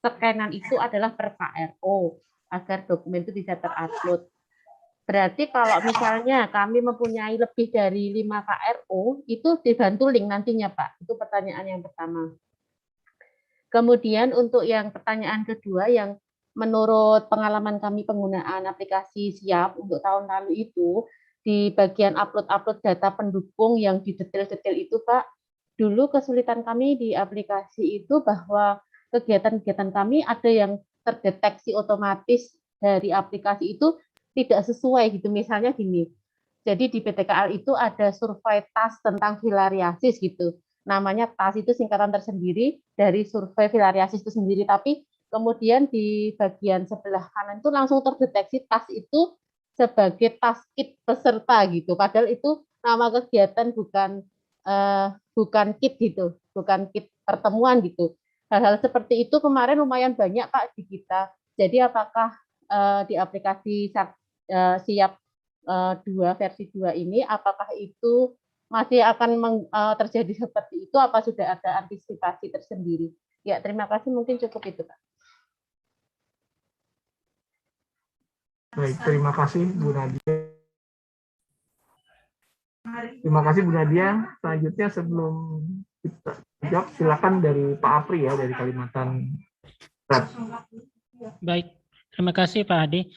tekanan itu adalah per KRO agar dokumen itu bisa terupload. Berarti kalau misalnya kami mempunyai lebih dari 5 KRO, itu dibantu link nantinya Pak. Itu pertanyaan yang pertama. Kemudian untuk yang pertanyaan kedua yang menurut pengalaman kami penggunaan aplikasi Siap untuk tahun lalu itu, di bagian upload data pendukung yang di detail-detail itu Pak, dulu kesulitan kami di aplikasi itu bahwa kegiatan-kegiatan kami ada yang terdeteksi otomatis dari aplikasi itu tidak sesuai gitu. Misalnya gini, jadi di PTKL itu ada survei task tentang filariasis gitu. Namanya TAS itu singkatan tersendiri dari survei filariasis itu sendiri, tapi kemudian di bagian sebelah kanan itu langsung terdeteksi TAS itu sebagai task kit peserta gitu. Padahal itu nama kegiatan bukan kit gitu, bukan kit pertemuan gitu. Hal-hal seperti itu kemarin lumayan banyak Pak di kita. Jadi apakah di aplikasi Siap 2 versi 2 ini apakah itu masih akan terjadi seperti itu, apa sudah ada antisipasi tersendiri? Ya, terima kasih. Mungkin cukup itu, Pak. Baik, terima kasih Bu Nadia. Terima kasih Bu Nadia. Selanjutnya sebelum kita jawab, silakan dari Pak Apri ya, dari Kalimantan Barat. Baik, terima kasih Pak Adi.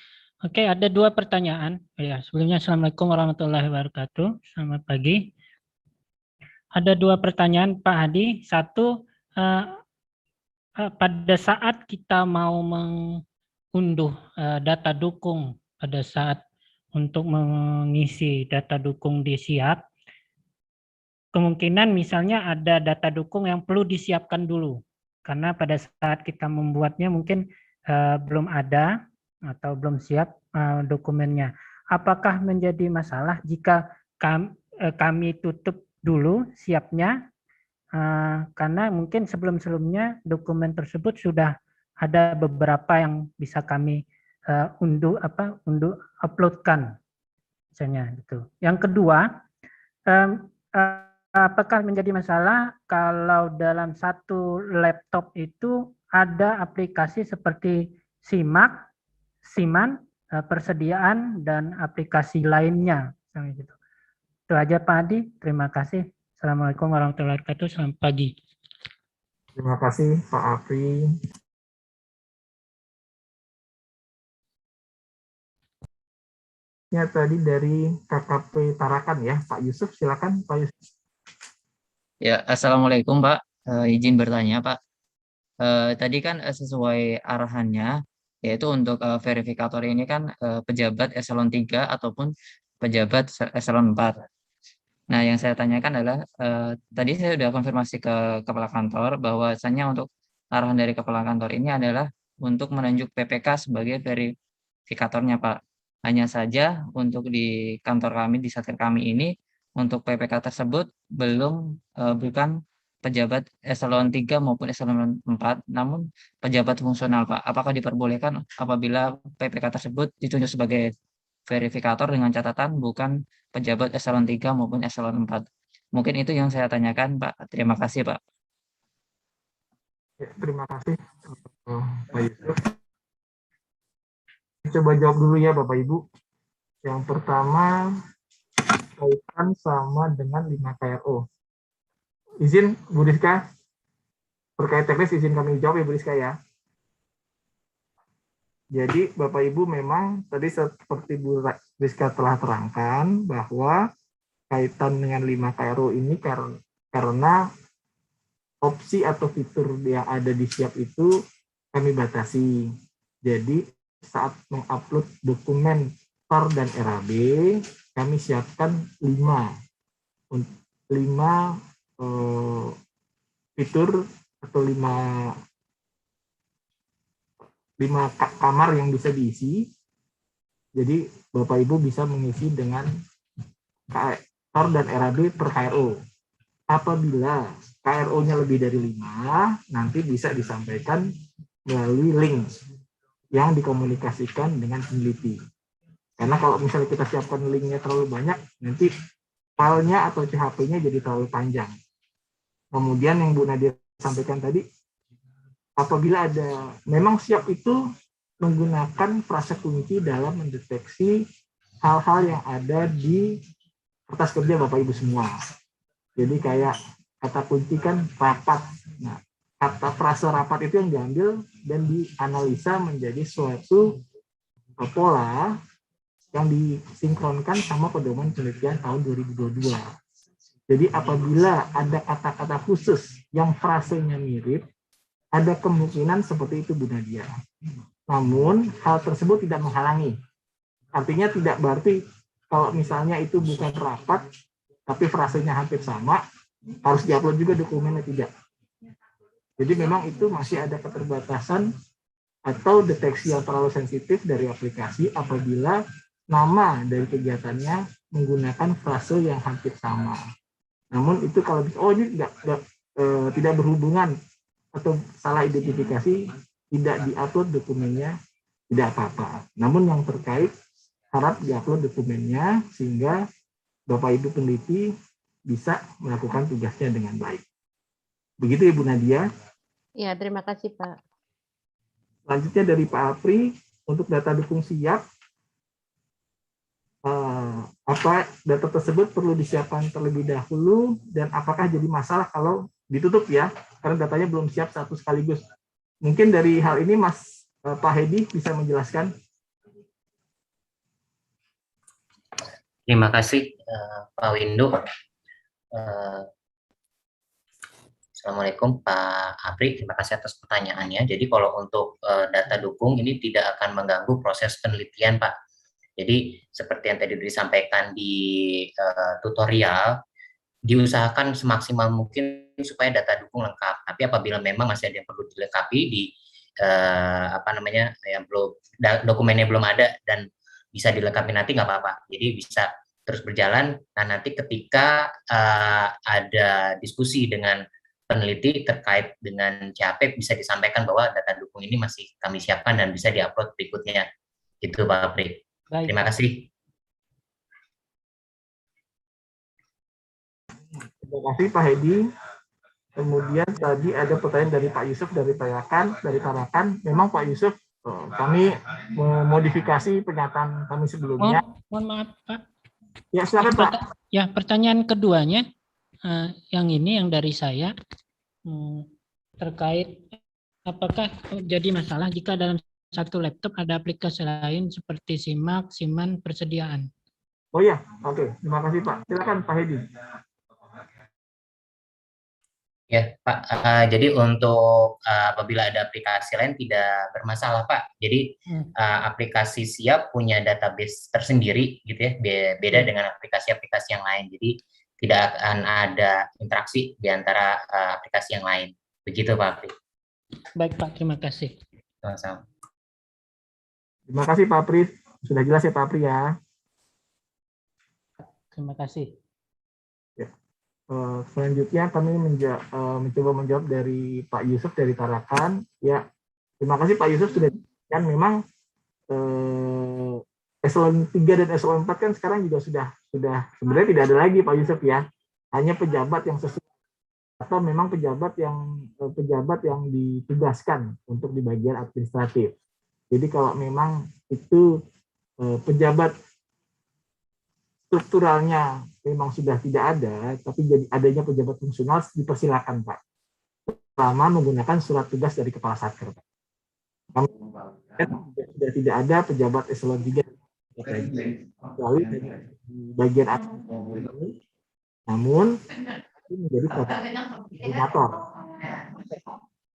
Oke, ada 2 pertanyaan. Ya, sebelumnya Assalamualaikum warahmatullahi wabarakatuh. Selamat pagi. Ada 2 pertanyaan Pak Adi. Satu, pada saat kita mau mengunduh data dukung, pada saat untuk mengisi data dukung di Siap, kemungkinan misalnya ada data dukung yang perlu disiapkan dulu. Karena pada saat kita membuatnya mungkin belum ada atau belum siap dokumennya. Apakah menjadi masalah jika kami tutup dulu siapnya, karena mungkin sebelum-sebelumnya dokumen tersebut sudah ada beberapa yang bisa kami uploadkan misalnya gitu. Yang kedua, apakah menjadi masalah kalau dalam satu laptop itu ada aplikasi seperti SIMAK, SIMAN, persediaan, dan aplikasi lainnya. Gitu. Itu aja Pak Adi, terima kasih. Assalamualaikum warahmatullahi wabarakatuh, selamat pagi. Terima kasih Pak Apri. Ya, tadi dari KKP Tarakan ya, Pak Yusuf, silakan Pak Yusuf. Ya, Assalamualaikum Pak, izin bertanya Pak. Tadi kan sesuai arahannya, yaitu untuk verifikator ini kan pejabat eselon 3 ataupun pejabat eselon 4. Nah, yang saya tanyakan adalah, tadi saya sudah konfirmasi ke Kepala Kantor bahwasannya untuk arahan dari Kepala Kantor ini adalah untuk menunjuk PPK sebagai verifikatornya Pak. Hanya saja untuk di kantor kami, di satker kami ini, untuk PPK tersebut bukan pejabat eselon 3 maupun eselon 4, namun pejabat fungsional Pak. Apakah diperbolehkan apabila PPK tersebut ditunjuk sebagai verifikator dengan catatan bukan pejabat eselon 3 maupun eselon 4? Mungkin itu yang saya tanyakan Pak. Terima kasih Pak. Ya, terima kasih Pak Yusuf. Coba jawab dulu ya Bapak Ibu. Yang pertama kaitan sama dengan 5 KRO. Izin Bu Rizka, terkait teknis izin kami jawab ya Bu Rizka ya. Jadi Bapak Ibu memang tadi seperti Bu Rizka telah terangkan bahwa kaitan dengan 5 KRO ini karena opsi atau fitur yang ada di Siap itu kami batasi. Jadi saat mengupload dokumen TOR dan RAB, kami siapkan 5 fitur atau 5 kamar yang bisa diisi. Jadi Bapak Ibu bisa mengisi dengan TOR dan RAB per KRO. Apabila KRO-nya lebih dari 5, nanti bisa disampaikan melalui link yang dikomunikasikan dengan peneliti. Karena kalau misalnya kita siapkan linknya terlalu banyak, nanti filenya atau CHP-nya jadi terlalu panjang. Kemudian yang Bu Nadia sampaikan tadi, apabila ada, memang siap itu menggunakan frasa kunci dalam mendeteksi hal-hal yang ada di kertas kerja Bapak Ibu semua. Jadi kayak kata kunci kan rapat. Nah, kata frase rapat itu yang diambil dan dianalisa menjadi suatu pola yang disinkronkan sama pedoman penelitian tahun 2022. Jadi apabila ada kata-kata khusus yang frasenya mirip, ada kemungkinan seperti itu Bu Nadia. Namun hal tersebut tidak menghalangi. Artinya tidak berarti kalau misalnya itu bukan rapat, tapi frasenya hampir sama, harus diupload juga dokumennya, tidak. Jadi memang itu masih ada keterbatasan atau deteksi yang terlalu sensitif dari aplikasi apabila nama dari kegiatannya menggunakan frase yang hampir sama. Namun itu kalau ini tidak berhubungan atau salah identifikasi, tidak diupload dokumennya, tidak apa-apa. Namun yang terkait harap diupload dokumennya sehingga Bapak Ibu peneliti bisa melakukan tugasnya dengan baik. Begitu Ibu Nadia. Ya, terima kasih Pak. Selanjutnya dari Pak Apri, untuk data dukung siap, apa data tersebut perlu disiapkan terlebih dahulu dan apakah jadi masalah kalau ditutup ya, karena datanya belum siap satu sekaligus. Mungkin dari hal ini Pak Hedi bisa menjelaskan. Terima kasih Pak Windu. Assalamualaikum Pak Apri, terima kasih atas pertanyaannya. Jadi kalau untuk data dukung ini tidak akan mengganggu proses penelitian Pak. Jadi seperti yang tadi disampaikan di tutorial, diusahakan semaksimal mungkin supaya data dukung lengkap. Tapi apabila memang masih ada yang perlu dilengkapi di yang belum dokumennya belum ada dan bisa dilengkapi nanti nggak apa-apa. Jadi bisa terus berjalan. Nah nanti ketika ada diskusi dengan peneliti terkait dengan CAP bisa disampaikan bahwa data dukung ini masih kami siapkan dan bisa diupload berikutnya. Itu Pak Apri. Baik. Terima kasih. Terima kasih Pak Hedi. Kemudian tadi ada pertanyaan dari Pak Yusuf dari Tarakan. Memang Pak Yusuf, kami memodifikasi pernyataan kami sebelumnya. Mohon maaf Pak. Ya silakan Pak. Ya pertanyaan keduanya, yang ini yang dari saya terkait apakah jadi masalah jika dalam satu laptop ada aplikasi lain seperti SIMAK, SIMAN, persediaan. Oh ya, oke. Terima kasih Pak. Silakan Pak Hedi. Ya Pak, jadi untuk apabila ada aplikasi lain tidak bermasalah Pak. Jadi aplikasi siap punya database tersendiri gitu ya, beda dengan aplikasi-aplikasi yang lain. Jadi tidak akan ada interaksi di antara aplikasi yang lain. Begitu Pak Apri. Baik Pak, terima kasih. Sama-sama. Terima kasih Pak Apri. Sudah jelas ya Pak Apri ya. Terima kasih. Ya. Selanjutnya kami mencoba menjawab dari Pak Yusuf dari Tarakan. Ya, terima kasih Pak Yusuf sudah kan memang eselon 3 dan eselon 4 kan sekarang juga sudah sebenarnya tidak ada lagi Pak Yusuf ya. Hanya pejabat yang sesuai atau memang pejabat yang ditugaskan untuk di bagian administratif. Jadi kalau memang itu pejabat strukturalnya memang sudah tidak ada, tapi jadi adanya pejabat fungsional dipersilakan Pak, selama menggunakan surat tugas dari Kepala Satker. Sudah tidak ada pejabat eselon 3 kecuali di bagian administratif. Namun ini menjadi koordinator.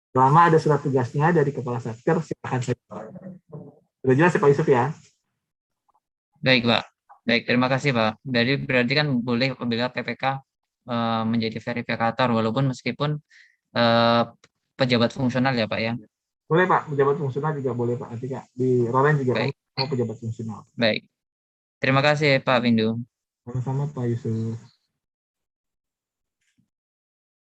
Selama ada surat tugasnya dari Kepala Satker, silakan saja. Sudah jelas ya Pak Yusuf ya? Baik, Pak. Baik, terima kasih, Pak. Berarti kan boleh apabila PPK menjadi verifikator, walaupun meskipun pejabat fungsional ya, Pak ya? Boleh, Pak. Pejabat fungsional juga boleh, Pak. Nanti Kak, di Roren juga Baik. kan mau pejabat fungsional. Baik. Terima kasih, Pak Windu. Sama-sama, Pak Yusuf.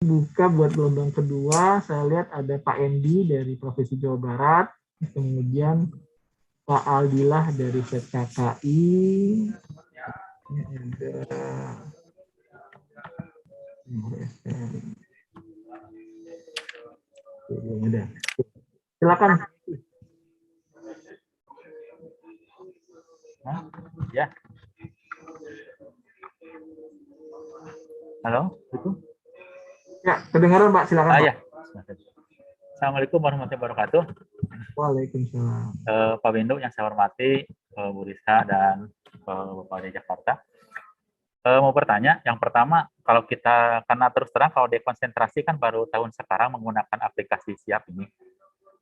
Buka buat gelombang kedua, saya lihat ada Pak Endi dari Provinsi Jawa Barat, kemudian Pak Aldilah dari ZKKI, ada. Silakan. Ya. Halo, itu? Ya, kedengaran Pak, silakan Pak. Ya. Assalamualaikum warahmatullahi wabarakatuh. Waalaikumsalam. Pak Windu yang saya hormati, Bu Rizka dan Bapak dari Jakarta. Mau bertanya, yang pertama, kalau kita, karena terus terang kalau dekonsentrasi kan baru tahun sekarang menggunakan aplikasi Siap ini.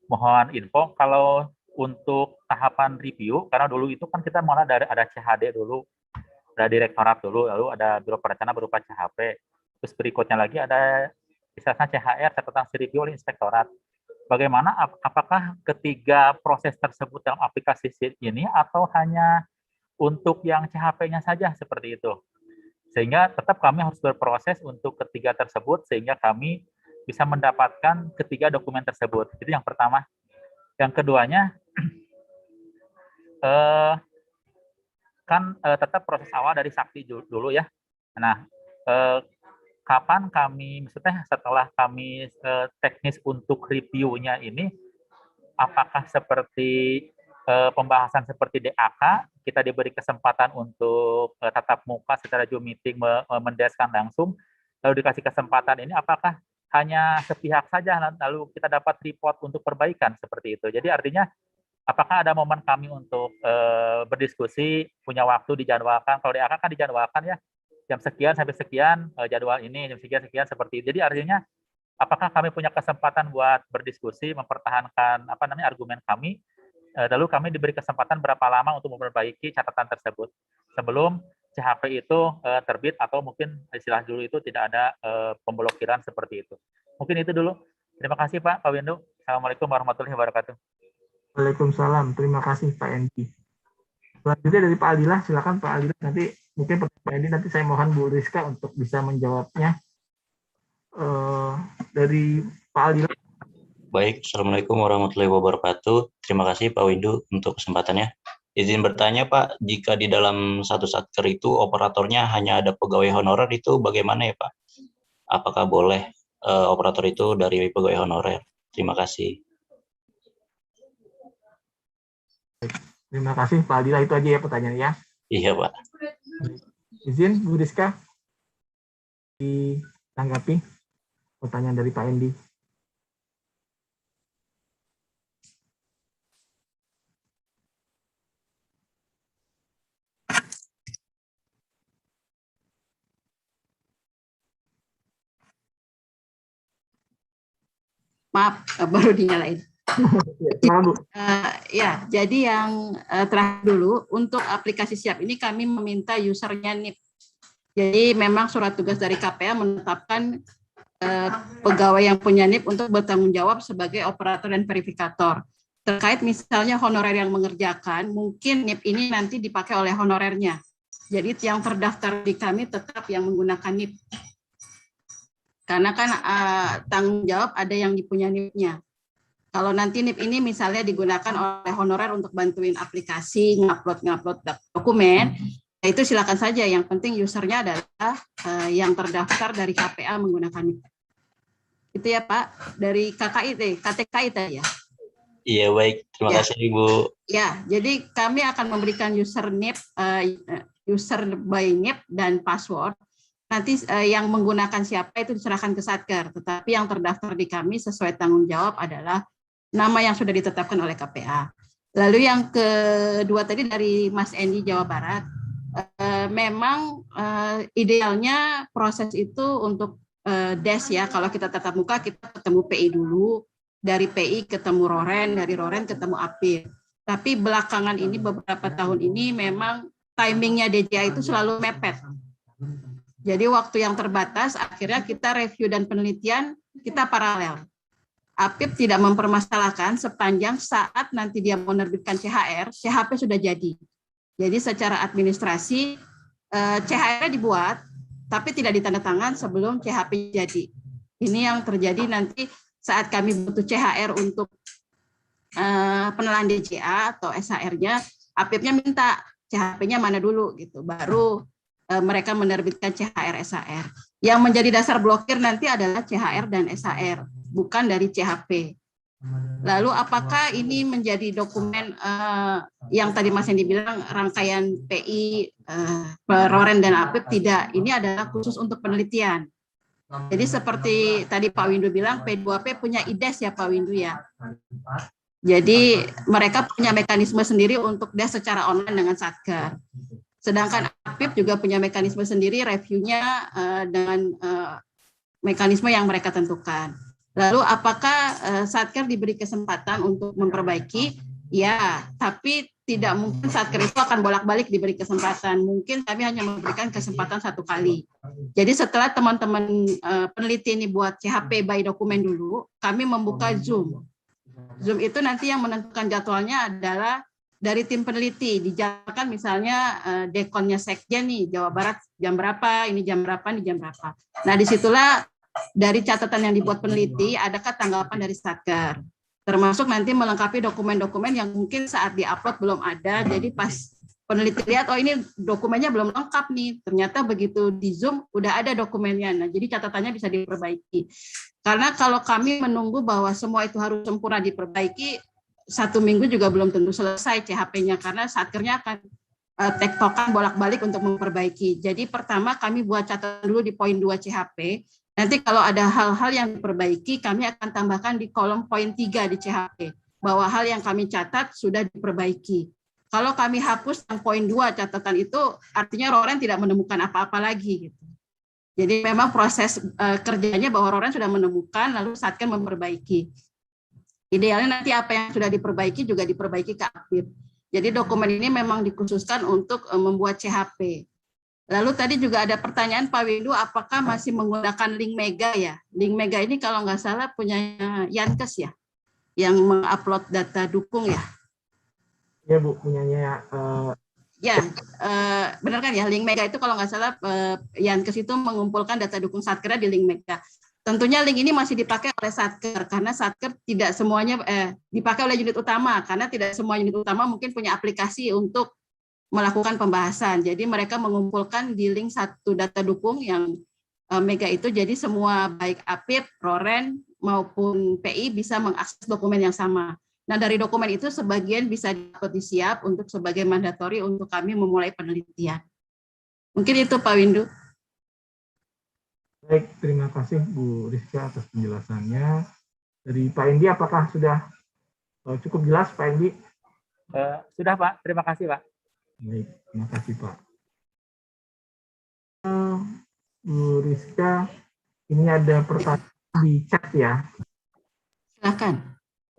Mohon info, kalau untuk tahapan review, karena dulu itu kan kita mulai dari ada CHD dulu, ada direktorat dulu, lalu ada biro perencanaan berupa CHP, terus berikutnya lagi ada misalnya CHR, catatan review oleh inspektorat. Bagaimana, apakah ketiga proses tersebut dalam aplikasi SIP ini atau hanya untuk yang CHP-nya saja seperti itu? Sehingga tetap kami harus berproses untuk ketiga tersebut sehingga kami bisa mendapatkan ketiga dokumen tersebut. Itu yang pertama. Yang keduanya, tetap proses awal dari Sakti dulu ya. Nah, kapan kami, maksudnya setelah kami teknis untuk reviewnya ini, apakah seperti pembahasan seperti DAK, kita diberi kesempatan untuk tatap muka secara Zoom meeting mendeskan langsung, lalu dikasih kesempatan ini, apakah hanya sepihak saja, lalu kita dapat report untuk perbaikan seperti itu. Jadi artinya, apakah ada momen kami untuk berdiskusi, punya waktu dijadwalkan, kalau DAK kan dijadwalkan ya, jam sekian sampai sekian jadwal ini, jam sekian seperti itu. Jadi artinya apakah kami punya kesempatan buat berdiskusi, mempertahankan argumen kami, lalu kami diberi kesempatan berapa lama untuk memperbaiki catatan tersebut sebelum CHP itu terbit atau mungkin istilah dulu itu tidak ada pemblokiran seperti itu. Mungkin itu dulu. Terima kasih Pak Windu. Assalamualaikum warahmatullahi wabarakatuh. Waalaikumsalam. Terima kasih Pak Endi. Selanjutnya dari Pak Aldilah, silakan Pak Aldilah. Nanti mungkin pertanyaan ini nanti saya mohon Bu Rizka untuk bisa menjawabnya. Dari Pak Aldilah. Baik, Assalamualaikum warahmatullahi wabarakatuh. Terima kasih Pak Windu untuk kesempatannya. Izin bertanya Pak, jika di dalam satu satker itu operatornya hanya ada pegawai honorer, itu bagaimana ya Pak? Apakah boleh operator itu dari pegawai honorer? Terima kasih. Terima kasih Pak Aldila, itu aja ya pertanyaannya. Iya Pak. Izin Bu Rizka ditanggapi pertanyaan dari Pak Endi. Maaf, baru dinyalain. Ya, jadi yang terakhir dulu, untuk aplikasi Siap ini kami meminta usernya NIP. Jadi memang surat tugas dari KPA menetapkan pegawai yang punya NIP untuk bertanggung jawab sebagai operator dan verifikator. Terkait misalnya honorer yang mengerjakan, mungkin NIP ini nanti dipakai oleh honorernya. Jadi yang terdaftar di kami tetap yang menggunakan NIP. Karena kan tanggung jawab ada yang dipunya NIP-nya. Kalau nanti NIP ini misalnya digunakan oleh honorer untuk bantuin aplikasi, ngupload dokumen, itu silakan saja. Yang penting usernya adalah yang terdaftar dari KPA menggunakan NIP. Itu ya Pak, dari KTKI tadi ya? Iya baik, terima kasih Ibu. Ya, jadi kami akan memberikan user NIP, user by NIP dan password. Nanti yang menggunakan siapa itu diserahkan ke Satker, tetapi yang terdaftar di kami sesuai tanggung jawab adalah nama yang sudah ditetapkan oleh KPA. Lalu yang kedua tadi dari Mas Endi Jawa Barat, memang idealnya proses itu untuk DES ya, kalau kita tatap muka kita ketemu PI dulu, dari PI ketemu Roren, dari Roren ketemu APIR. Tapi belakangan ini, beberapa tahun ini memang timingnya DJA itu selalu mepet. Jadi waktu yang terbatas, akhirnya kita review dan penelitian kita paralel. APIP tidak mempermasalahkan sepanjang saat nanti dia menerbitkan CHR, CHP sudah jadi. Jadi secara administrasi, CHR dibuat, tapi tidak ditandatangan sebelum CHP jadi. Ini yang terjadi nanti saat kami butuh CHR untuk penilaian DJA atau SHR-nya, APIP-nya minta CHP-nya mana dulu gitu, baru mereka menerbitkan CHR SHR. Yang menjadi dasar blokir nanti adalah CHR dan SHR, bukan dari CHP. Lalu apakah ini menjadi dokumen yang tadi Mas Hendi bilang rangkaian PI, Roren dan APIP? Tidak, ini adalah khusus untuk penelitian. Jadi seperti tadi Pak Windu bilang, P2P punya IDES ya Pak Windu ya. Jadi mereka punya mekanisme sendiri untuk des secara online dengan Satker. Sedangkan APIP juga punya mekanisme sendiri reviewnya dengan mekanisme yang mereka tentukan. Lalu apakah Satker diberi kesempatan untuk memperbaiki? Ya, tapi tidak mungkin Satker itu akan bolak-balik diberi kesempatan. Mungkin kami hanya memberikan kesempatan 1 kali. Jadi setelah teman-teman peneliti ini buat CHP by dokumen dulu, kami membuka Zoom. Zoom itu nanti yang menentukan jadwalnya adalah dari tim peneliti. Dijalankan misalnya dekonnya sekjen nih, Jawa Barat jam berapa, ini jam berapa, ini jam berapa. Nah disitulah dari catatan yang dibuat peneliti, adakah tanggapan dari Satker? Termasuk nanti melengkapi dokumen-dokumen yang mungkin saat di-upload belum ada, jadi pas peneliti lihat, oh ini dokumennya belum lengkap nih, ternyata begitu di Zoom udah ada dokumennya, nah jadi catatannya bisa diperbaiki. Karena kalau kami menunggu bahwa semua itu harus sempurna diperbaiki, 1 minggu juga belum tentu selesai CHP-nya, karena Satkernya akan tektokan bolak-balik untuk memperbaiki. Jadi pertama kami buat catatan dulu di poin 2 CHP, nanti kalau ada hal-hal yang diperbaiki, kami akan tambahkan di kolom poin 3 di CHP, bahwa hal yang kami catat sudah diperbaiki. Kalau kami hapus yang poin 2 catatan itu, artinya Roren tidak menemukan apa-apa lagi. Gitu. Jadi memang proses kerjanya bahwa Roren sudah menemukan, lalu Satker memperbaiki. Idealnya nanti apa yang sudah diperbaiki juga diperbaiki ke APIP. Jadi dokumen ini memang dikhususkan untuk membuat CHP. Lalu tadi juga ada pertanyaan Pak Windu, apakah masih menggunakan link Mega ya? Link Mega ini kalau nggak salah punya Yankes ya, yang mengupload data dukung ya? Ya Bu, punyanya. Benar kan ya, link Mega itu kalau nggak salah Yankes itu mengumpulkan data dukung Satker di link Mega. Tentunya link ini masih dipakai oleh Satker, karena Satker tidak semuanya dipakai oleh unit utama, karena tidak semua unit utama mungkin punya aplikasi untuk melakukan pembahasan. Jadi mereka mengumpulkan di link satu data dukung yang Mega itu, jadi semua baik APIP, Roren maupun PI bisa mengakses dokumen yang sama. Nah dari dokumen itu sebagian bisa di-upload di Siap untuk sebagai mandatori untuk kami memulai penelitian. Mungkin itu Pak Windu. Baik, terima kasih Bu Rizka atas penjelasannya. Dari Pak Endi, apakah sudah cukup jelas Pak Endi? Sudah Pak, terima kasih Pak. Baik, terima kasih Pak. Bu Rizka, ini ada pertanyaan di chat ya. Silakan.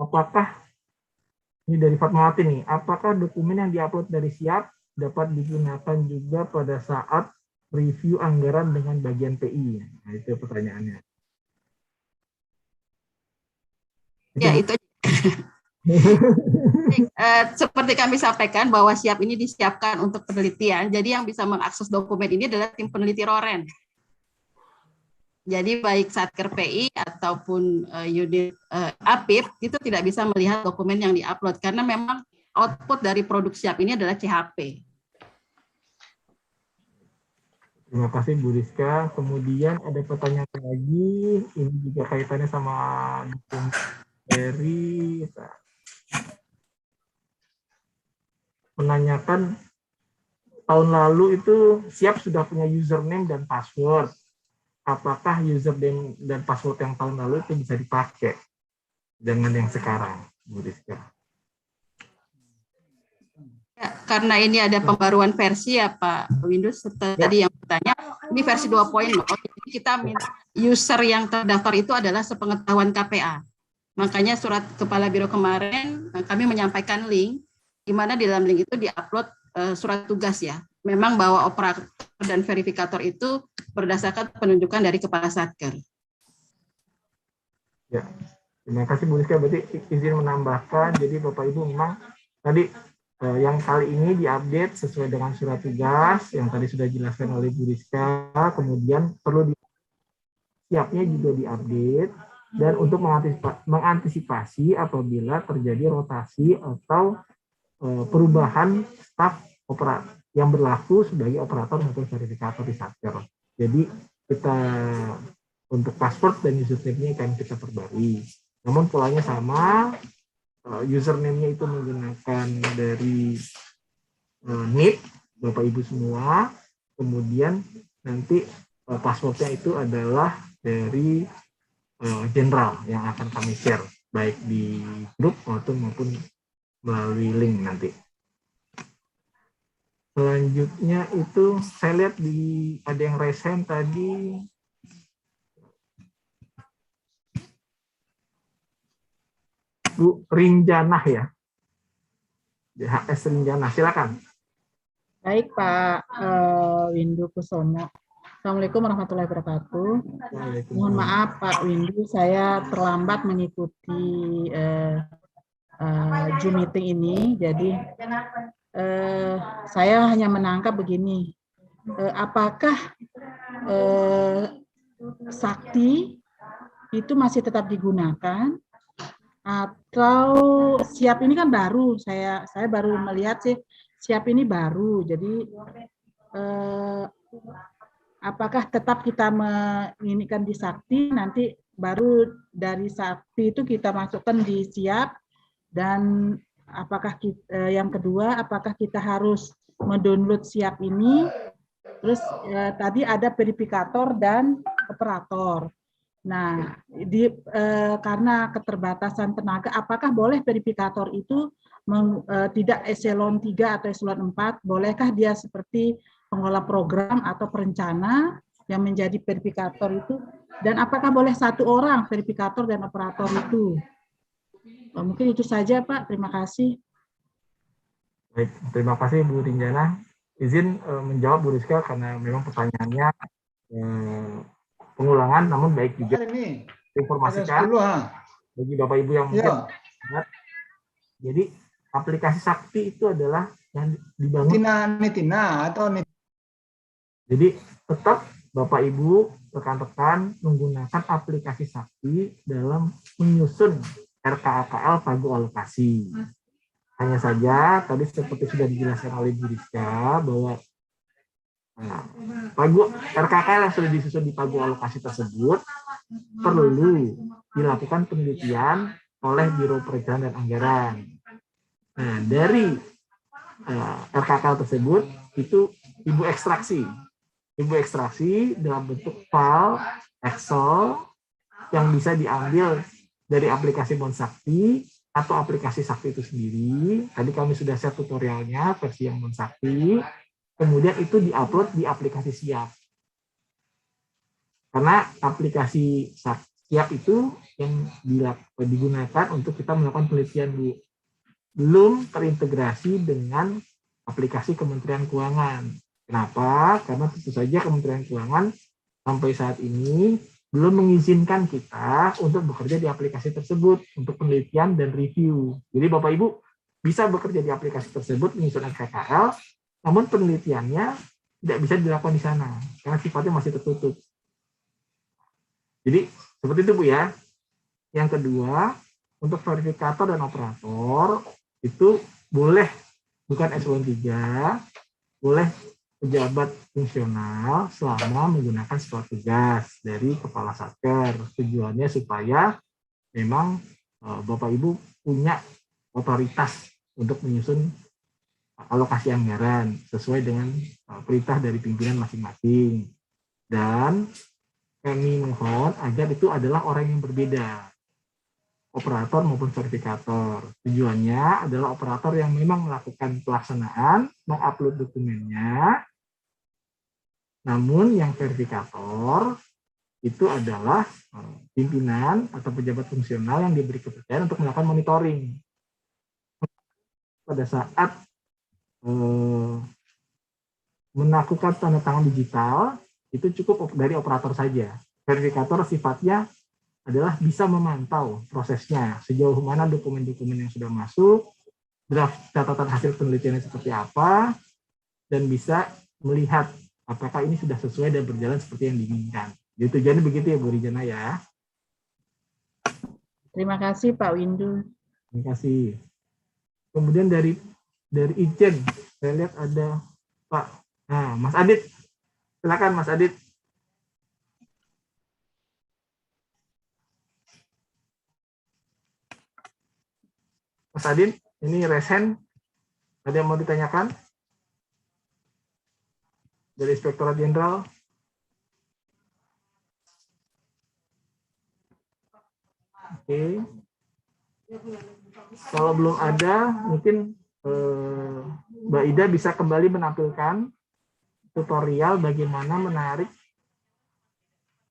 Apakah, ini dari Fatmawati nih, apakah dokumen yang diupload dari Siap dapat digunakan juga pada saat review anggaran dengan bagian PI? Nah, itu pertanyaannya. Ya, itu. Seperti kami sampaikan bahwa Siap ini disiapkan untuk penelitian, jadi yang bisa mengakses dokumen ini adalah tim peneliti Roren. Jadi baik Satker PI ataupun unit APIP itu tidak bisa melihat dokumen yang diupload karena memang output dari produk Siap ini adalah CHP. Terima kasih Bu Rizka. Kemudian ada pertanyaan lagi, ini juga kaitannya sama dokumen dari menanyakan tahun lalu itu Siap sudah punya username dan password. Apakah username dan password yang tahun lalu itu bisa dipakai dengan yang sekarang, Bu Rizka? Ya, karena ini ada pembaruan versi ya Pak Windows, tadi yang bertanya, ini versi 2.0. Jadi kita minta user yang terdaftar itu adalah sepengetahuan KPA. Makanya surat Kepala Biro kemarin kami menyampaikan link di mana di dalam link itu diupload surat tugas ya. Memang bahwa operator dan verifikator itu berdasarkan penunjukan dari Kepala Satker. Ya, terima kasih Bu Rizka. Berarti izin menambahkan, jadi Bapak Ibu memang tadi yang kali ini diupdate sesuai dengan surat tugas yang tadi sudah dijelaskan oleh Bu Rizka, kemudian perlu siapnya juga diupdate, dan untuk mengantisipasi apabila terjadi rotasi atau perubahan staf operator yang berlaku sebagai operator maupun verifikator di Satker. Jadi kita untuk password dan username-nya akan kita perbarui. Namun polanya sama, username-nya itu menggunakan dari NIP, Bapak Ibu semua, kemudian nanti password-nya itu adalah dari general yang akan kami share, baik di grup maupun melalui link nanti. Selanjutnya itu saya lihat ada yang raise hand tadi. Bu Rinjanah ya. DHS Rinjanah, silakan. Baik Pak Windu Kusomo. Assalamualaikum warahmatullahi wabarakatuh. Mohon maaf Pak Windu, saya terlambat mengikuti Zoom meeting ini. Jadi saya hanya menangkap begini, apakah Sakti itu masih tetap digunakan atau Siap ini kan baru, saya baru melihat sih Siap ini baru, jadi apakah tetap kita menginikan di Sakti, nanti baru dari Sakti itu kita masukkan di Siap, dan apakah yang kedua, apakah kita harus mendownload Siap ini, terus tadi ada verifikator dan operator. Nah, karena keterbatasan tenaga, apakah boleh verifikator itu tidak eselon 3 atau eselon 4, bolehkah dia seperti pengelola program atau perencana yang menjadi verifikator itu, dan apakah boleh satu orang verifikator dan operator itu? Mungkin itu saja Pak, terima kasih. Baik, terima kasih Bu Rinjana. Izin menjawab Bu Rizka karena memang pertanyaannya pengulangan, namun baik juga informasikan bagi Bapak Ibu yang mungkin ingat. Jadi aplikasi Sakti itu adalah yang dibangun. Jadi tetap Bapak Ibu rekan-rekan menggunakan aplikasi Sakti dalam menyusun RKAKL pagu alokasi. Hanya saja tadi seperti sudah dijelaskan oleh Bu Rizka bahwa pagu RKAKL yang sudah disusun di pagu alokasi tersebut perlu dilakukan penelitian oleh Biro Perencanaan dan Anggaran. Nah, dari RKAKL tersebut itu Ibu ekstraksi dalam bentuk file Excel yang bisa diambil dari aplikasi Monsakti atau aplikasi Sakti itu sendiri. Tadi kami sudah share tutorialnya versi yang Monsakti. Kemudian itu diupload di aplikasi Siap. Karena aplikasi Siap itu yang digunakan untuk kita melakukan penelitian belum terintegrasi dengan aplikasi Kementerian Keuangan. Kenapa? Karena tentu saja Kementerian Keuangan sampai saat ini belum mengizinkan kita untuk bekerja di aplikasi tersebut untuk penelitian dan review. Jadi Bapak Ibu bisa bekerja di aplikasi tersebut menyusun RKAKL, namun penelitiannya tidak bisa dilakukan di sana karena sifatnya masih tertutup. Jadi seperti itu Bu ya. Yang kedua, untuk verifikator dan operator itu boleh bukan eselon 3, boleh pejabat fungsional selama menggunakan surat tugas dari Kepala Satker. Tujuannya supaya memang Bapak Ibu punya otoritas untuk menyusun alokasi anggaran sesuai dengan perintah dari pimpinan masing-masing. Dan kami mohon agar itu adalah orang yang berbeda, operator maupun verifikator. Tujuannya adalah operator yang memang melakukan pelaksanaan, mengupload dokumennya, namun yang verifikator itu adalah pimpinan atau pejabat fungsional yang diberi kepercayaan untuk melakukan monitoring. pada saat melakukan tanda tangan digital itu cukup dari operator saja. Verifikator sifatnya adalah bisa memantau prosesnya, sejauh mana dokumen-dokumen yang sudah masuk, draft catatan hasil penelitiannya seperti apa, dan bisa melihat apakah ini sudah sesuai dan berjalan seperti yang diinginkan. Jadi tujuannya begitu ya Bu Rijana ya. Terima kasih Pak Windu. Terima kasih. Kemudian dari Ijen, saya lihat ada Pak. Nah, Mas Adit. Silakan Mas Adit. Mas Adit, ini resen. Ada yang mau ditanyakan? Dari Inspektorat Jenderal. Oke. Kalau belum ada, mungkin Mbak Ida bisa kembali menampilkan tutorial bagaimana menarik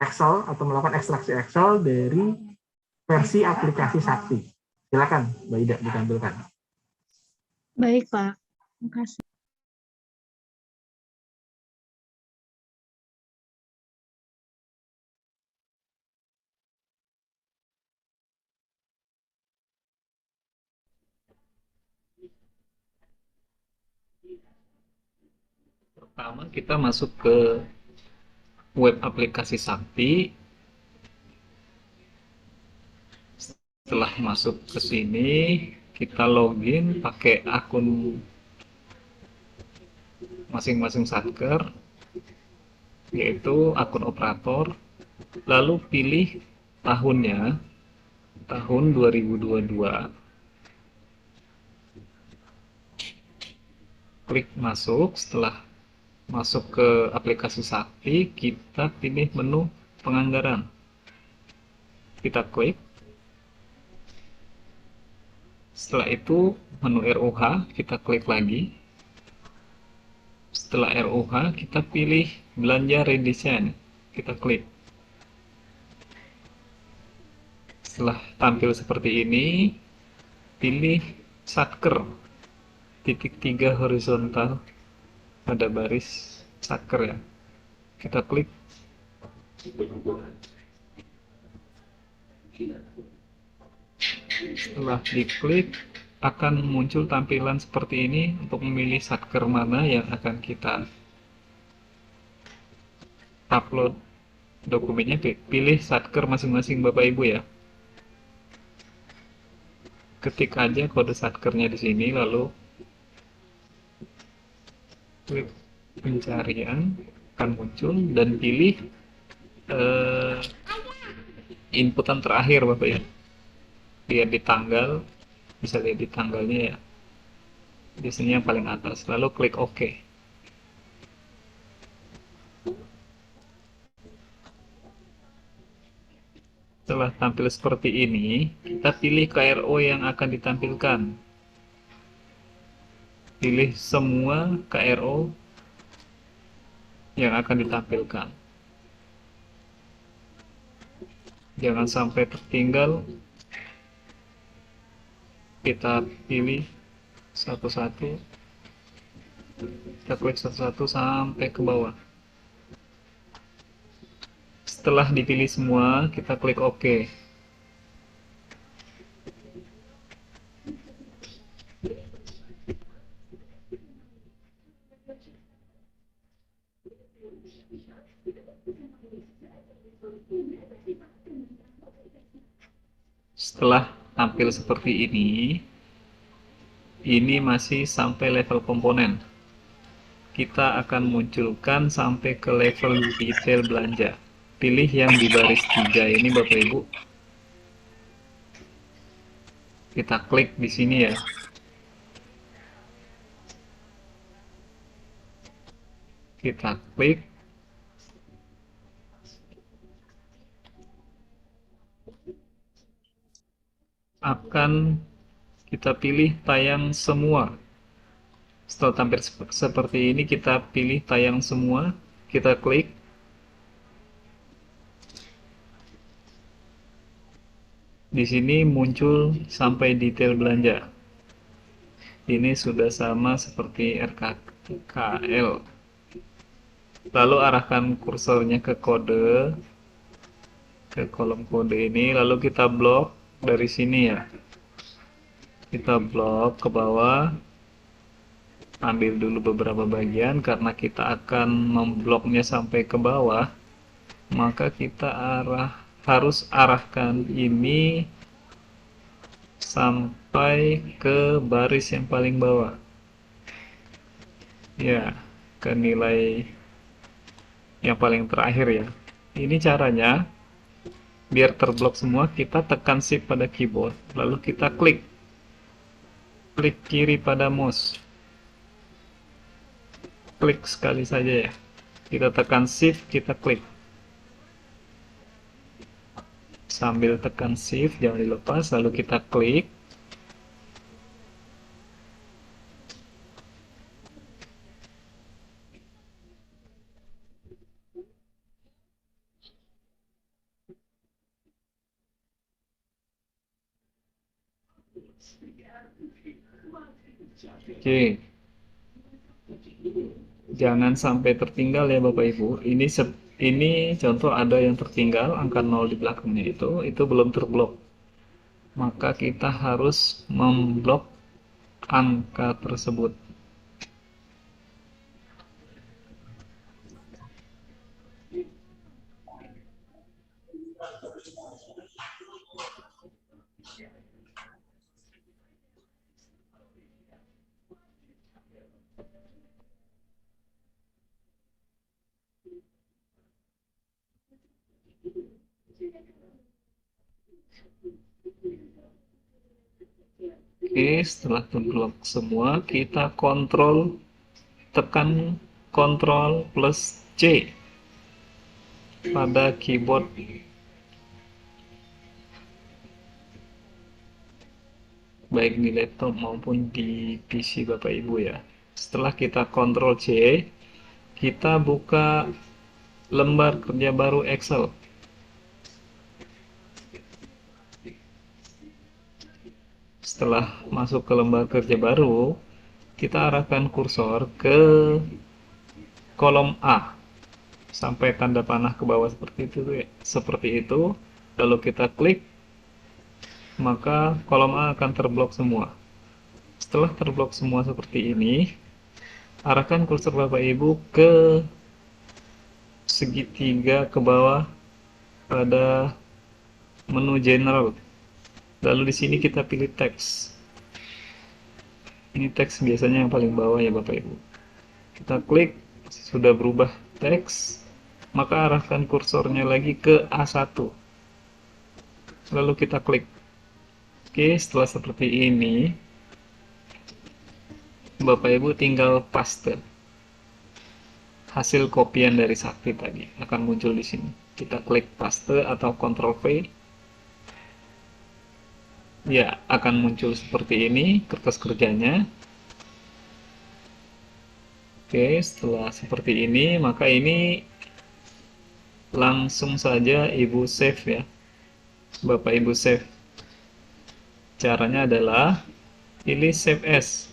Excel atau melakukan ekstraksi Excel dari versi aplikasi Sakti. Silakan Mbak Ida ditampilkan. Baik, Pak. Terima kasih. Pertama kita masuk ke web aplikasi Sakti. Setelah masuk ke sini, kita login pakai akun masing-masing Satker, yaitu akun operator, lalu pilih tahunnya, tahun 2022. Klik masuk. Setelah masuk ke aplikasi Sakti, kita pilih menu penganggaran. Kita klik. Setelah itu menu ROH, kita klik lagi. Setelah ROH, kita pilih belanja redesign. Kita klik. Setelah tampil seperti ini, pilih Satker, titik 3 horizontal, ada baris Satker ya. Kita klik. Setelah diklik, akan muncul tampilan seperti ini untuk memilih Satker mana yang akan kita upload dokumennya. Pilih Satker masing-masing Bapak Ibu ya. Ketik aja kode Satkernya di sini, lalu klik pencarian, akan muncul dan pilih inputan terakhir Bapak ya. Lihat di tanggal, bisa lihat di tanggalnya ya, biasanya yang paling atas, lalu klik OK. Setelah tampil seperti ini, kita pilih KRO yang akan ditampilkan. Pilih semua KRO yang akan ditampilkan. Jangan sampai tertinggal. Kita pilih satu-satu. Kita klik satu-satu sampai ke bawah. Setelah dipilih semua, kita klik OK. Setelah tampil seperti ini masih sampai level komponen. Kita akan munculkan sampai ke level detail belanja. Pilih yang di baris 3 ini Bapak Ibu. Kita klik di sini ya. Kita klik. Akan kita pilih tayang semua. Setelah tampil seperti ini, kita pilih tayang semua. Kita klik. Di sini muncul sampai detail belanja. ini sudah sama seperti RKKL. Lalu arahkan kursornya ke kode, ke kolom kode ini, lalu kita blok dari sini ya. Kita blok ke bawah, ambil dulu beberapa bagian, karena kita akan membloknya sampai ke bawah, maka kita harus arahkan ini sampai ke baris yang paling bawah. Ya, ke nilai yang paling terakhir ya. Ini caranya, biar terblok semua, kita tekan shift pada keyboard, lalu kita klik kiri pada mouse. Klik sekali saja ya. Kita tekan shift, kita klik. Sambil tekan shift, jangan dilepas, lalu kita klik. Oke. Jangan sampai tertinggal ya Bapak Ibu. Ini contoh ada yang tertinggal, angka 0 di belakangnya itu belum terblok. Maka kita harus memblok angka tersebut. Oke, setelah terblok semua, kita tekan Ctrl plus C pada keyboard. Baik di laptop maupun di PC Bapak Ibu ya. Setelah kita Ctrl C, kita buka lembar kerja baru Excel. Setelah masuk ke lembar kerja baru, kita arahkan kursor ke kolom A sampai tanda panah ke bawah seperti itu. Lalu kita klik, maka kolom A akan terblok semua. Setelah terblok semua seperti ini, arahkan kursor Bapak Ibu ke segitiga ke bawah pada menu general. Lalu di sini kita pilih teks. Ini teks biasanya yang paling bawah ya Bapak Ibu. Kita klik, sudah berubah teks, maka arahkan kursornya lagi ke A1. Lalu kita klik. Oke, setelah seperti ini, Bapak Ibu tinggal paste. Hasil kopian dari Sakti tadi akan muncul di sini. Kita klik paste atau Ctrl V. Ya, akan muncul seperti ini kertas kerjanya. Oke, setelah seperti ini, maka ini langsung saja Ibu save ya. Bapak Ibu save. Caranya adalah pilih Save As.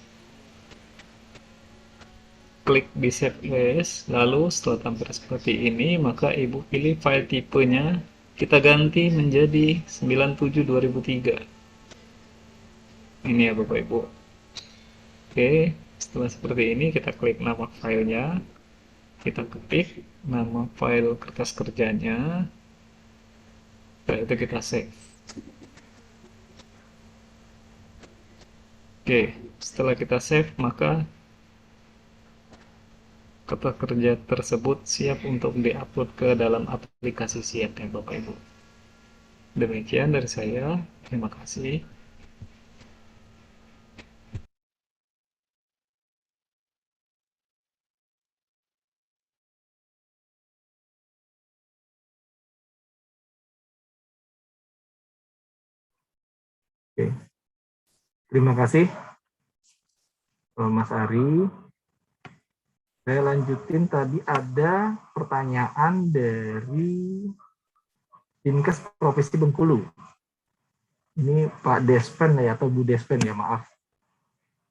Klik di Save As, lalu setelah tampil seperti ini, maka Ibu pilih file tipenya, kita ganti menjadi 97/2003. Ini ya Bapak Ibu. Oke, setelah seperti ini kita klik nama filenya, kita ketik nama file kertas kerjanya, setelah itu kita save. Oke, setelah kita save, maka kertas kerja tersebut siap untuk diupload ke dalam aplikasi Siap ya Bapak Ibu. Demikian dari saya, terima kasih. Oke. Terima kasih Mas Ari. Saya lanjutin, tadi ada pertanyaan dari Dinkes Provinsi Bengkulu. Ini Pak Despen ya, atau Bu Despen ya, maaf.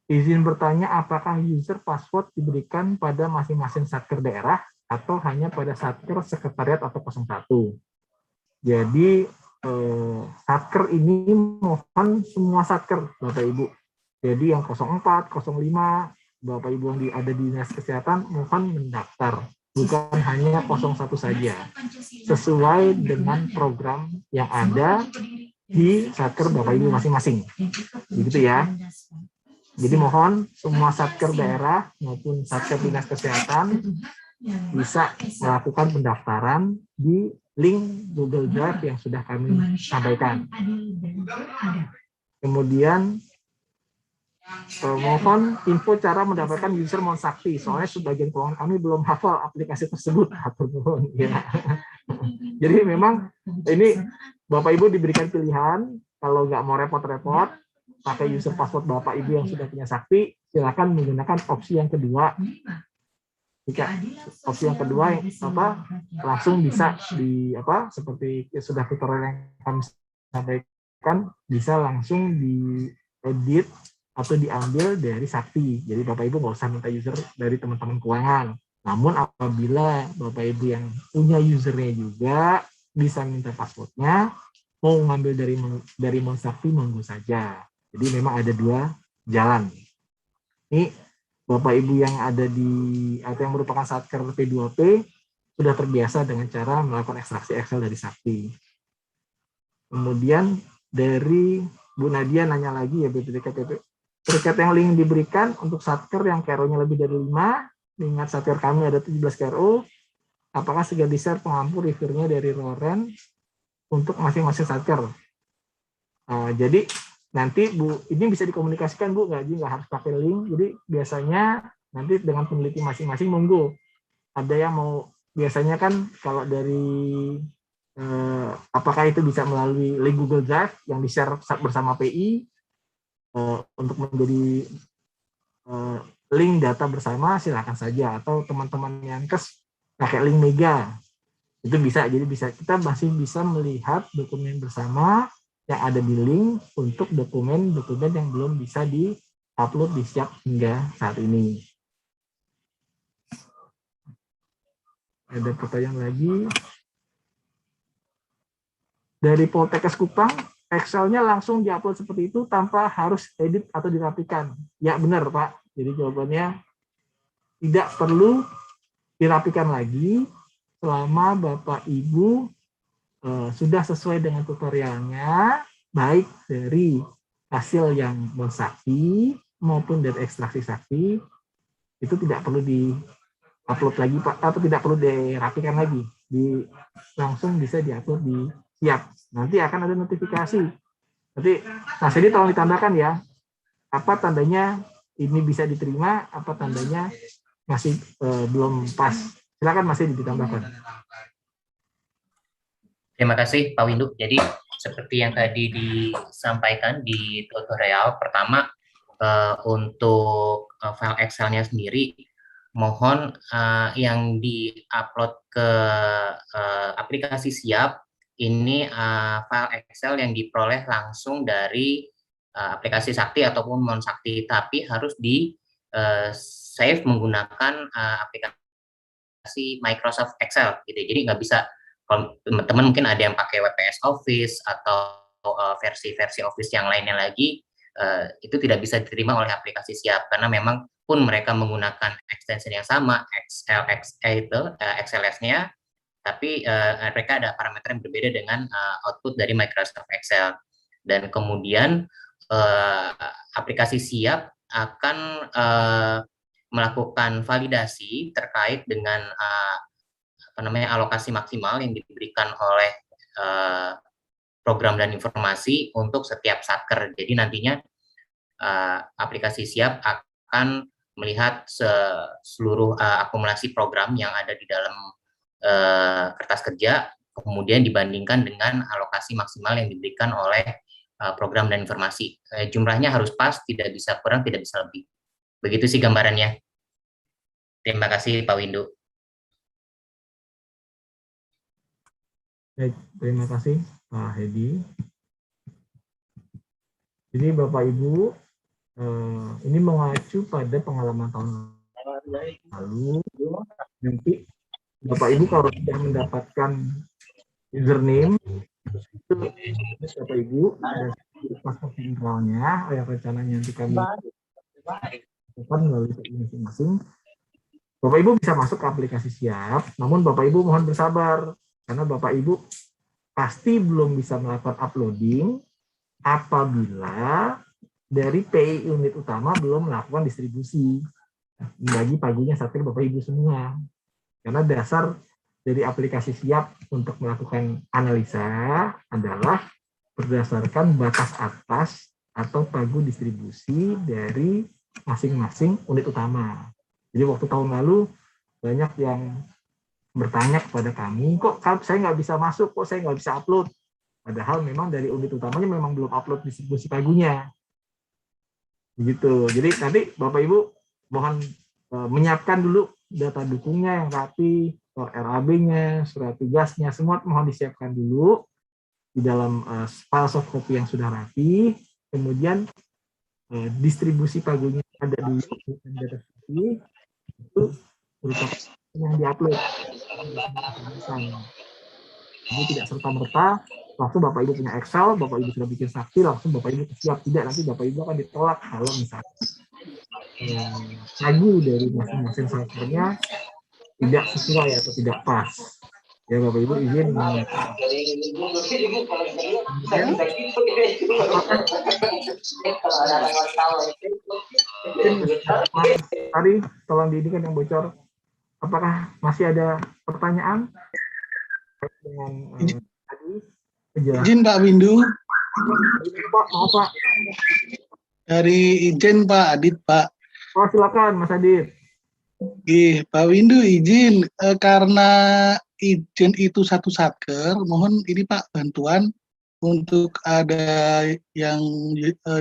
Izin bertanya, apakah user password diberikan pada masing-masing satker daerah atau hanya pada satker sekretariat atau 01? Jadi satker ini mohon semua satker, Bapak Ibu. Jadi yang 04, 05, Bapak Ibu yang ada di Dinas Kesehatan mohon mendaftar, bukan hanya 01 saja, sesuai dengan program yang ada di satker Bapak Ibu masing-masing. Begitu ya. Jadi mohon semua satker daerah maupun satker Dinas Kesehatan bisa melakukan pendaftaran di link Google Drive yang sudah kami sampaikan. Kemudian mohon info cara mendapatkan user Monsakti, soalnya sebagian keuangan kami belum hafal aplikasi tersebut. Ya. Jadi memang ini Bapak Ibu diberikan pilihan, kalau nggak mau repot-repot, pakai user password Bapak Ibu yang sudah punya Sakti, silakan menggunakan opsi yang kedua. Jika opsi yang kedua langsung bisa seperti sudah tutorial yang kami sampaikan, bisa langsung diedit atau diambil dari Sakti. Jadi Bapak Ibu nggak usah minta user dari teman-teman keuangan. Namun apabila Bapak Ibu yang punya usernya juga bisa minta passwordnya, mau ngambil dari Monsakti monggo saja. Jadi memang ada dua jalan. Ini Bapak Ibu yang ada atau yang merupakan satker P2P sudah terbiasa dengan cara melakukan ekstraksi Excel dari Sakti. Kemudian dari Bu Nadia nanya lagi ya BPTK-PP. Terkait yang link diberikan untuk satker yang KRO-nya lebih dari 5, ingat satker kami ada 17 KRO, apakah sudah di-share pengampu reviewnya dari Loren untuk masing-masing satker? Jadi nanti Bu, ini bisa dikomunikasikan Bu, nggak harus pakai link. Jadi biasanya nanti dengan peneliti masing-masing monggo. Ada yang mau, biasanya kan kalau dari apakah itu bisa melalui link Google Drive yang di-share bersama PI untuk menjadi link data bersama, silakan saja. Atau teman-teman yang pakai link Mega itu bisa. Jadi kita masih bisa melihat dokumen bersama yang ada di link untuk dokumen-dokumen yang belum bisa di-upload di Siap hingga saat ini. Ada pertanyaan lagi. Dari Poltekkes Kupang, Excel-nya langsung di-upload seperti itu tanpa harus edit atau dirapikan. Ya benar Pak. Jadi jawabannya tidak perlu dirapikan lagi selama Bapak Ibu sudah sesuai dengan tutorialnya, baik dari hasil yang Monsakti maupun dari ekstraksi Sakti, itu tidak perlu di-upload lagi Pak, atau tidak perlu dirapikan lagi, langsung bisa di-upload di Siap. Nanti akan ada notifikasi. Nanti Mas Edi tolong ditambahkan ya, apa tandanya ini bisa diterima, apa tandanya masih belum pas. Silakan Mas Edi ditambahkan. Terima kasih Pak Windu. Jadi seperti yang tadi disampaikan di tutorial pertama, untuk file Excel-nya sendiri, mohon yang di-upload ke aplikasi Siap, ini file Excel yang diperoleh langsung dari aplikasi Sakti ataupun Monsakti, tapi harus di-save menggunakan aplikasi Microsoft Excel. Gitu. Jadi nggak bisa, kalau teman-teman mungkin ada yang pakai WPS Office atau versi-versi Office yang lainnya lagi, itu tidak bisa diterima oleh aplikasi Siap, karena memang pun mereka menggunakan extension yang sama, XLS-nya, tapi mereka ada parameter yang berbeda dengan output dari Microsoft Excel. Dan kemudian aplikasi Siap akan melakukan validasi terkait dengan alokasi maksimal yang diberikan oleh program dan informasi untuk setiap satker. Jadi nantinya aplikasi Siap akan melihat seluruh akumulasi program yang ada di dalam kertas kerja, kemudian dibandingkan dengan alokasi maksimal yang diberikan oleh program dan informasi. Jumlahnya harus pas, tidak bisa kurang, tidak bisa lebih. Begitu sih gambarannya. Terima kasih Pak Windu. Baik, terima kasih Pak Hedi. Jadi Bapak Ibu, ini mengacu pada pengalaman tahun lalu. Nanti Bapak Ibu kalau sudah mendapatkan username, itu Bapak Ibu ada password centralnya yang rencananya nanti kami lakukan melalui masing-masing. Bapak Ibu bisa masuk ke aplikasi Siap, namun Bapak Ibu mohon bersabar karena Bapak Ibu pasti belum bisa melakukan uploading apabila dari PI unit utama belum melakukan distribusi bagi pagunya Satker Bapak Ibu semua. Karena dasar dari aplikasi Siap untuk melakukan analisa adalah berdasarkan batas atas atau pagu distribusi dari masing-masing unit utama. Jadi waktu tahun lalu banyak yang bertanya kepada kami, kok saya nggak bisa masuk, kok saya nggak bisa upload. Padahal memang dari unit utamanya memang belum upload distribusi pagunya. Begitu. Jadi nanti Bapak Ibu mohon menyiapkan dulu data dukungnya yang rapi, RAB-nya, surat tugasnya, semua mohon disiapkan dulu di dalam file soft copy yang sudah rapi. Kemudian distribusi pagunya ada di data copy, itu berupa yang diupload. Jadi tidak serta-merta langsung Bapak Ibu punya Excel, Bapak Ibu sudah bikin sakti, langsung Bapak Ibu siap. Tidak, nanti Bapak Ibu akan ditolak kalau misalnya pagu dari masing-masing sakernya tidak sesuai atau tidak pas. Ya Bapak Ibu izin. Tadi tolong diindikan yang bocor. Apakah masih ada pertanyaan dengan tadi? Izin Pak Windu. Pak, maaf Pak. Dari izin Pak Adit Pak. Oh silakan Mas Adit. Pak Windu izin karena izin itu satu satker, mohon ini Pak bantuan untuk ada yang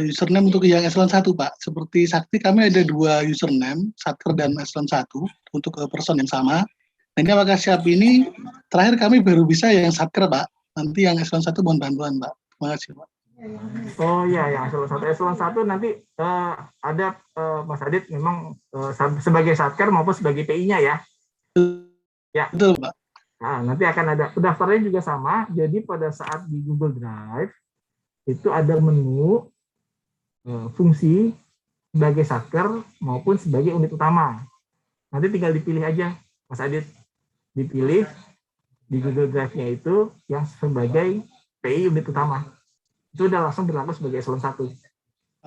username untuk yang eselon 1 Pak. Seperti Sakti kami ada 2 username, satker dan eselon 1 untuk person yang sama. Nah ini apakah Siap ini terakhir kami baru bisa yang satker Pak. Nanti yang eselon 1 mohon bantuan Pak. Terima kasih Pak. Oh iya, yang eselon 1 nanti ada Mas Adit memang sebagai satker maupun sebagai PI-nya ya. Ya. Betul Pak. Nah, nanti akan ada pendaftarannya juga sama. Jadi pada saat di Google Drive itu ada menu fungsi sebagai satker maupun sebagai unit utama. Nanti tinggal dipilih aja, Mas Adit. Dipilih di Google Drive-nya itu yang sebagai PI unit utama. Itu udah langsung berlaku sebagai eselon 1.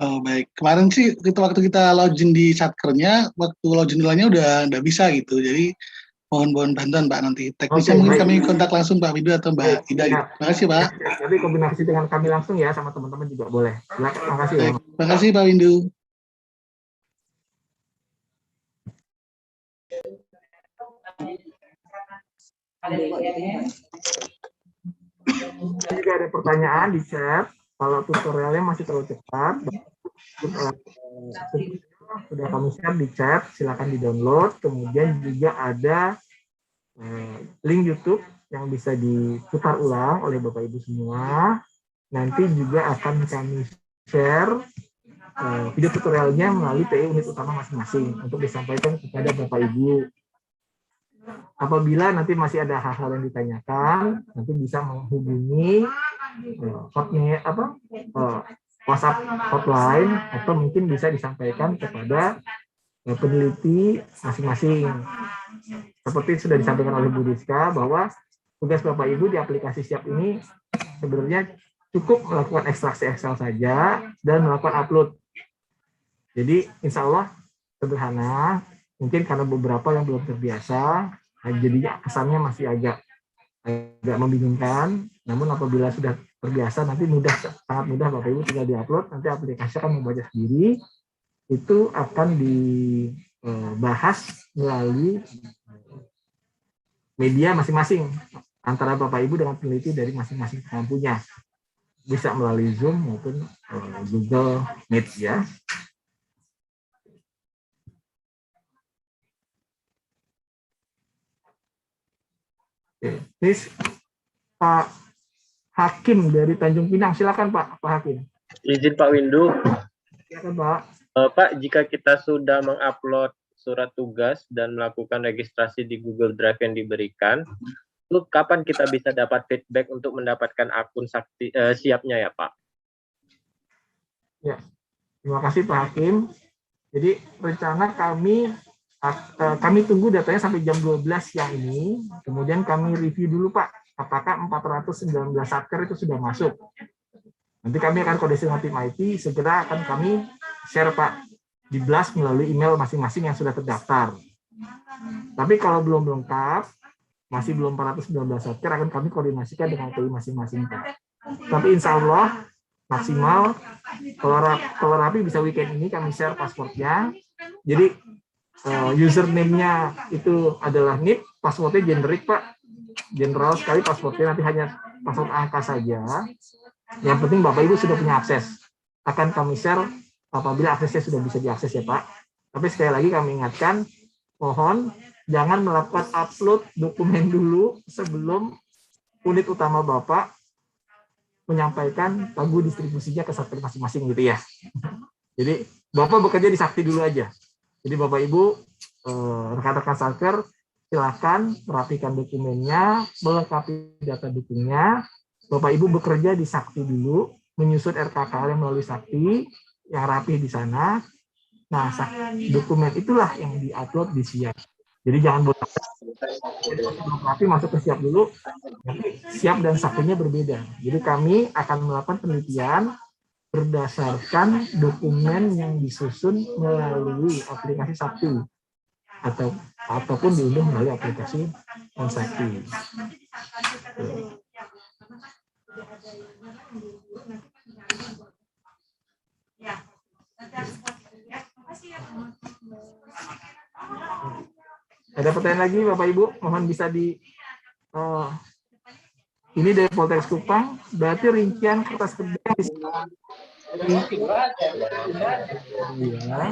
Oh baik. Kemarin sih waktu kita login di satkernya, waktu login lainnya udah bisa gitu. Jadi mohon bantuan Pak nanti. Teknisnya mungkin kami kontak langsung Pak Widu atau Mbak Ida. Gitu. Terima kasih Pak. Nanti kombinasi dengan kami langsung ya sama teman-teman juga boleh. Terima kasih ya. Terima kasih Pak Windu. Jika ada pertanyaan di chat, kalau tutorialnya masih terlalu cepat, sudah kami share di chat, silakan di-download. Kemudian juga ada link YouTube yang bisa diputar ulang oleh Bapak Ibu semua. Nanti juga akan kami share video tutorialnya melalui PI unit utama masing-masing untuk disampaikan kepada Bapak Ibu. Apabila nanti masih ada hal-hal yang ditanyakan, nanti bisa menghubungi WhatsApp hotline atau mungkin bisa disampaikan kepada peneliti masing-masing. Seperti sudah disampaikan oleh Bu Rizka bahwa tugas Bapak Ibu di aplikasi Siap ini sebenarnya cukup melakukan ekstraksi Excel saja dan melakukan upload. Jadi insya Allah sederhana. Mungkin karena beberapa yang belum terbiasa, jadinya kesannya masih agak membingungkan. Namun apabila sudah terbiasa, nanti sangat mudah Bapak Ibu tinggal diupload, nanti aplikasi akan membaca sendiri. Itu akan dibahas melalui media masing-masing antara Bapak Ibu dengan peneliti dari masing-masing kemampunya. Bisa melalui Zoom maupun Google Meet ya. Ini Pak Hakim dari Tanjung Pinang, silakan Pak Hakim. Izin Pak Windu. Silakan Pak. Pak, jika kita sudah mengupload surat tugas dan melakukan registrasi di Google Drive yang diberikan, itu kapan kita bisa dapat feedback untuk mendapatkan akun siapnya ya Pak? Ya, terima kasih Pak Hakim. Jadi rencana kami tunggu datanya sampai jam 12 siang ini, kemudian kami review dulu Pak, apakah 419 satker itu sudah masuk. Nanti kami akan koordinasi dengan tim IT, segera akan kami share Pak di blast melalui email masing-masing yang sudah terdaftar. Tapi kalau belum lengkap, masih belum 419 satker, akan kami koordinasikan dengan TI masing-masing Pak. Tapi insya Allah maksimal, kalau rapi bisa weekend ini kami share passwordnya. Jadi username-nya itu adalah NIP, passwordnya generik Pak, general sekali passwordnya, nanti hanya password angka saja. Yang penting Bapak Ibu sudah punya akses. Akan kami share apabila aksesnya sudah bisa diakses ya Pak. Tapi sekali lagi kami ingatkan, mohon jangan melakukan upload dokumen dulu sebelum unit utama Bapak menyampaikan pagu distribusinya ke satker masing-masing gitu ya. Jadi Bapak bekerja di Sakti dulu aja. Jadi Bapak Ibu, rekan-rekan satker, silakan merapikan dokumennya, melengkapi data dukungnya. Bapak Ibu bekerja di Sakti dulu, menyusun RKKL yang melalui Sakti, yang rapi di sana. Nah, dokumen itulah yang diupload di siap. Jadi jangan bolak rapi masuk ke siap dulu, nanti siap dan Saktinya berbeda. Jadi kami akan melakukan penelitian berdasarkan dokumen yang disusun melalui aplikasi Sakti ataupun diunduh melalui aplikasi Sakti. Ada pertanyaan lagi Bapak Ibu? Mohon bisa ini dari Poltekkes Kupang, berarti rincian kertas kerja ya,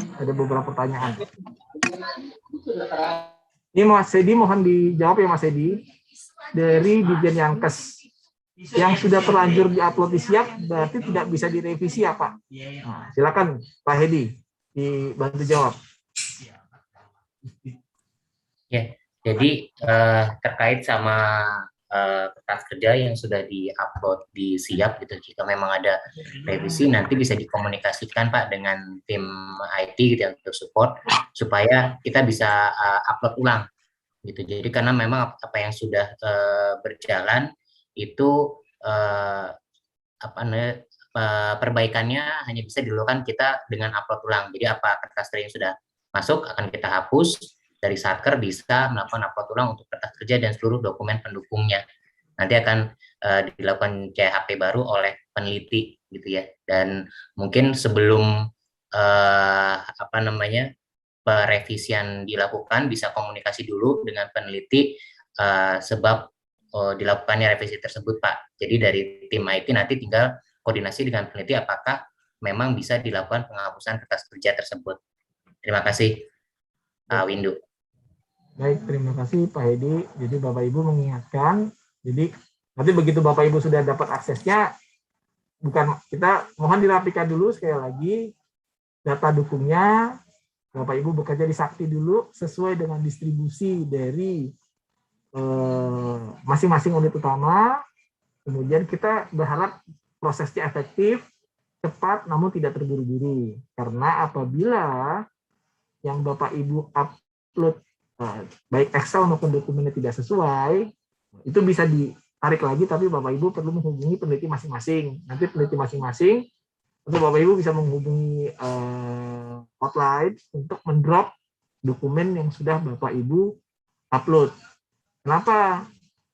ada beberapa pertanyaan. Ini Mas Edi, mohon dijawab ya Mas Edi. Dari Dirjen Yankes, yang sudah terlanjur diupload di siap, berarti tidak bisa direvisi ya Pak? Nah, silakan Pak Hedi, dibantu jawab. Ya, jadi terkait sama kertas kerja yang sudah diupload di siap gitu, jika memang ada revisi nanti bisa dikomunikasikan Pak dengan tim IT gitu ya, untuk support supaya kita bisa upload ulang gitu. Jadi karena memang apa yang sudah berjalan itu perbaikannya hanya bisa dilakukan kita dengan upload ulang. Jadi apa kertas kerja yang sudah masuk akan kita hapus, dari satker bisa melakukan upload ulang untuk kertas kerja dan seluruh dokumen pendukungnya. Nanti akan dilakukan CHP baru oleh peneliti gitu ya. Dan mungkin sebelum perevisian dilakukan bisa komunikasi dulu dengan peneliti sebab dilakukannya revisi tersebut Pak. Jadi dari tim IT nanti tinggal koordinasi dengan peneliti apakah memang bisa dilakukan penghapusan kertas kerja tersebut. Terima kasih Pak Windu. Baik, terima kasih Pak Hedi. Jadi Bapak Ibu mengingatkan, jadi nanti begitu Bapak Ibu sudah dapat aksesnya, kita mohon dirapikan dulu sekali lagi data dukungnya. Bapak Ibu bekerja di Sakti dulu sesuai dengan distribusi dari masing-masing unit utama. Kemudian kita berharap prosesnya efektif, cepat, namun tidak terburu-buru. Karena apabila yang Bapak Ibu upload baik Excel maupun dokumennya tidak sesuai, itu bisa ditarik lagi, tapi Bapak Ibu perlu menghubungi peneliti masing-masing. Nanti peneliti masing-masing, atau Bapak Ibu bisa menghubungi hotline untuk mendrop dokumen yang sudah Bapak Ibu upload. Kenapa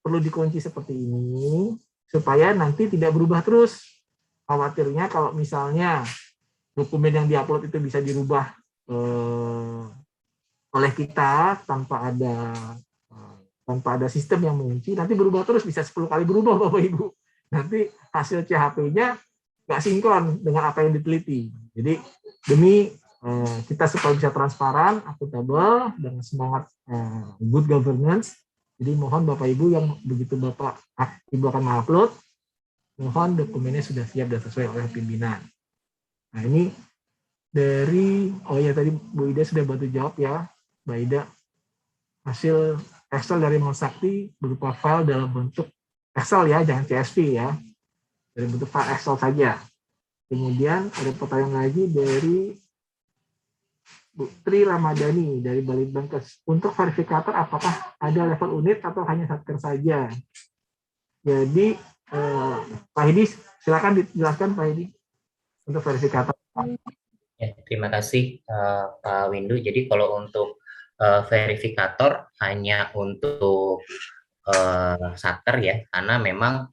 perlu dikunci seperti ini? Supaya nanti tidak berubah terus. Khawatirnya kalau misalnya dokumen yang diupload itu bisa dirubah oleh kita tanpa ada sistem yang mengunci, nanti berubah terus, bisa 10 kali berubah Bapak Ibu. Nanti hasil CHP-nya nggak sinkron dengan apa yang diteliti. Jadi demi kita supaya bisa transparan, akuntabel, dengan semangat good governance, jadi mohon Bapak Ibu yang begitu Bapak Ibu akan mengupload, mohon dokumennya sudah siap dan sesuai oleh pimpinan. Nah ini dari, oh ya tadi Bu Ida sudah bantu jawab ya, Mbak Ida. Hasil Excel dari Sakti berupa file dalam bentuk Excel ya, jangan CSV ya. Dari bentuk file Excel saja. Kemudian ada pertanyaan lagi dari Bu Tri Ramadhani dari Balitbangkes. Untuk verifikator apakah ada level unit atau hanya satker saja? Jadi Pak Hidi, silakan dijelaskan Pak Hidi untuk verifikator. Ya, terima kasih Pak Windu. Jadi kalau untuk verifikator hanya untuk satker ya, karena memang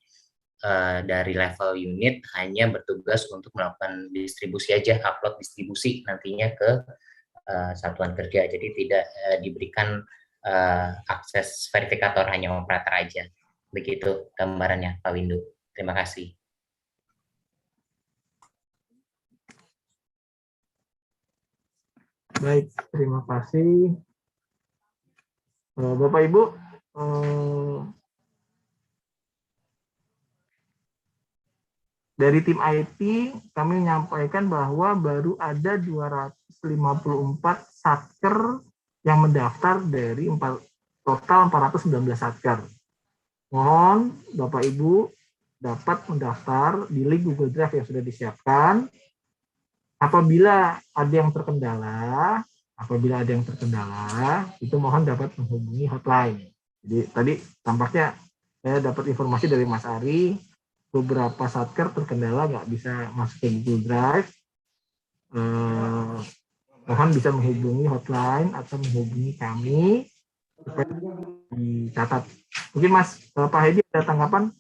dari level unit hanya bertugas untuk melakukan distribusi aja, upload distribusi nantinya ke satuan kerja. Jadi tidak diberikan akses verifikator, hanya operator aja. Begitu gambarannya Pak Windu. Terima kasih. Baik, terima kasih. Bapak Ibu, dari tim IT kami menyampaikan bahwa baru ada 254 satker yang mendaftar dari total 419 satker. Mohon Bapak Ibu dapat mendaftar di link Google Drive yang sudah disiapkan. Apabila ada yang terkendala, itu mohon dapat menghubungi hotline. Jadi tadi tampaknya saya dapat informasi dari Mas Ari, beberapa satker terkendala nggak bisa masuk ke Google Drive. Mohon bisa menghubungi hotline atau menghubungi kami supaya dicatat. Mungkin Mas Pak Hedi ada tanggapan?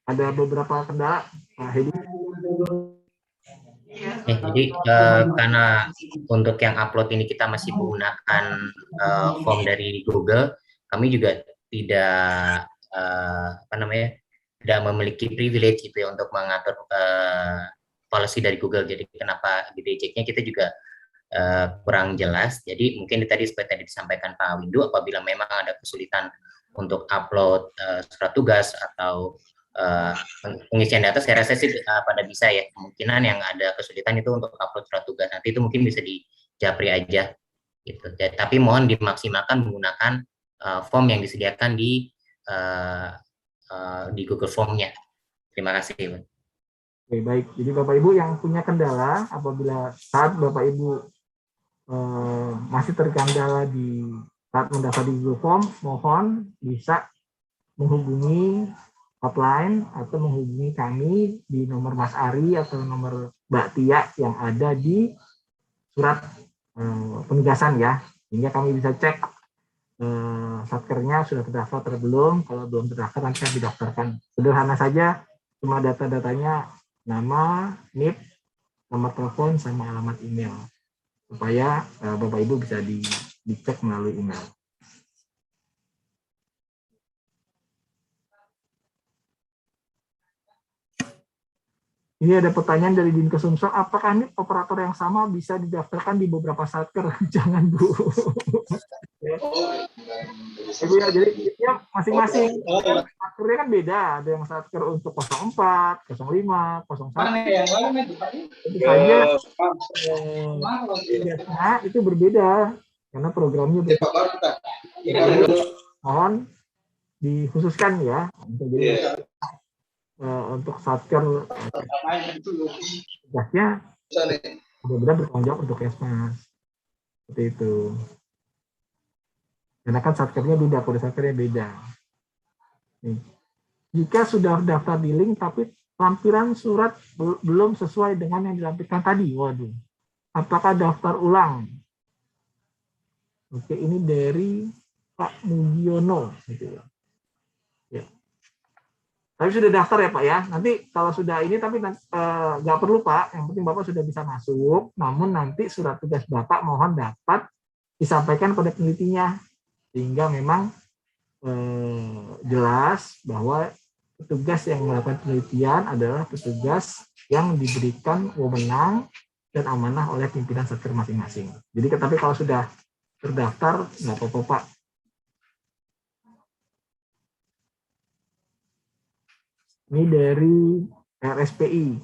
Ada beberapa kendala, Pak Hedi. Jadi karena untuk yang upload ini kita masih menggunakan form dari Google, kami juga tidak tidak memiliki privilege gitu ya untuk mengatur policy dari Google. Jadi kenapa di reject-nya kita juga kurang jelas. Jadi mungkin tadi seperti tadi disampaikan Pak Windu, apabila memang ada kesulitan untuk upload surat tugas atau pengisian data, saya rasa sih pada bisa ya. Kemungkinan yang ada kesulitan itu untuk upload surat tugas, nanti itu mungkin bisa di Japri aja gitu. Tapi mohon dimaksimalkan menggunakan form yang disediakan di Google Form-nya. Terima kasih. Oke, baik. Jadi Bapak Ibu yang punya kendala, apabila saat Bapak Ibu masih terkendala di saat mendaftar di Google Form, mohon bisa menghubungi hotline atau menghubungi kami di nomor Mas Ari atau nomor Mbak Tia yang ada di surat penugasan ya, sehingga kami bisa cek satkernya sudah terdaftar atau belum. Kalau belum terdaftar nanti akan didaftarkan. Sederhana saja, cuma data-datanya nama, NIP, nomor telepon, sama alamat email, supaya Bapak Ibu bisa dicek melalui email. Ini ada pertanyaan dari Dinka Sumsel, apakah ini operator yang sama bisa didaftarkan di beberapa satker? Jangan Bu. Ibu ya, jadi ya masing-masing satkernya kan beda. Ada yang satker untuk 04, 05, 01. Tentu saja itu berbeda karena programnya berbeda. Mohon dikhususkan ya untuk satker tugasnya benar-benar bertanggung jawab untuk Kesmas, seperti itu. Karena kan satkernya beda, kode satkernya beda. Nih. Jika sudah daftar di link tapi lampiran surat belum sesuai dengan yang dilampirkan tadi, waduh, apakah daftar ulang? Oke, ini dari Pak Mugiono, gitu ya. Tapi sudah daftar ya Pak ya. Nanti kalau sudah ini tapi nggak perlu Pak. Yang penting Bapak sudah bisa masuk. Namun nanti surat tugas Bapak mohon dapat disampaikan pada penelitinya, sehingga memang jelas bahwa petugas yang melakukan penelitian adalah petugas yang diberikan wewenang dan amanah oleh pimpinan satker masing-masing. Jadi tapi kalau sudah terdaftar nggak apa-apa Pak. Ini dari RSPI.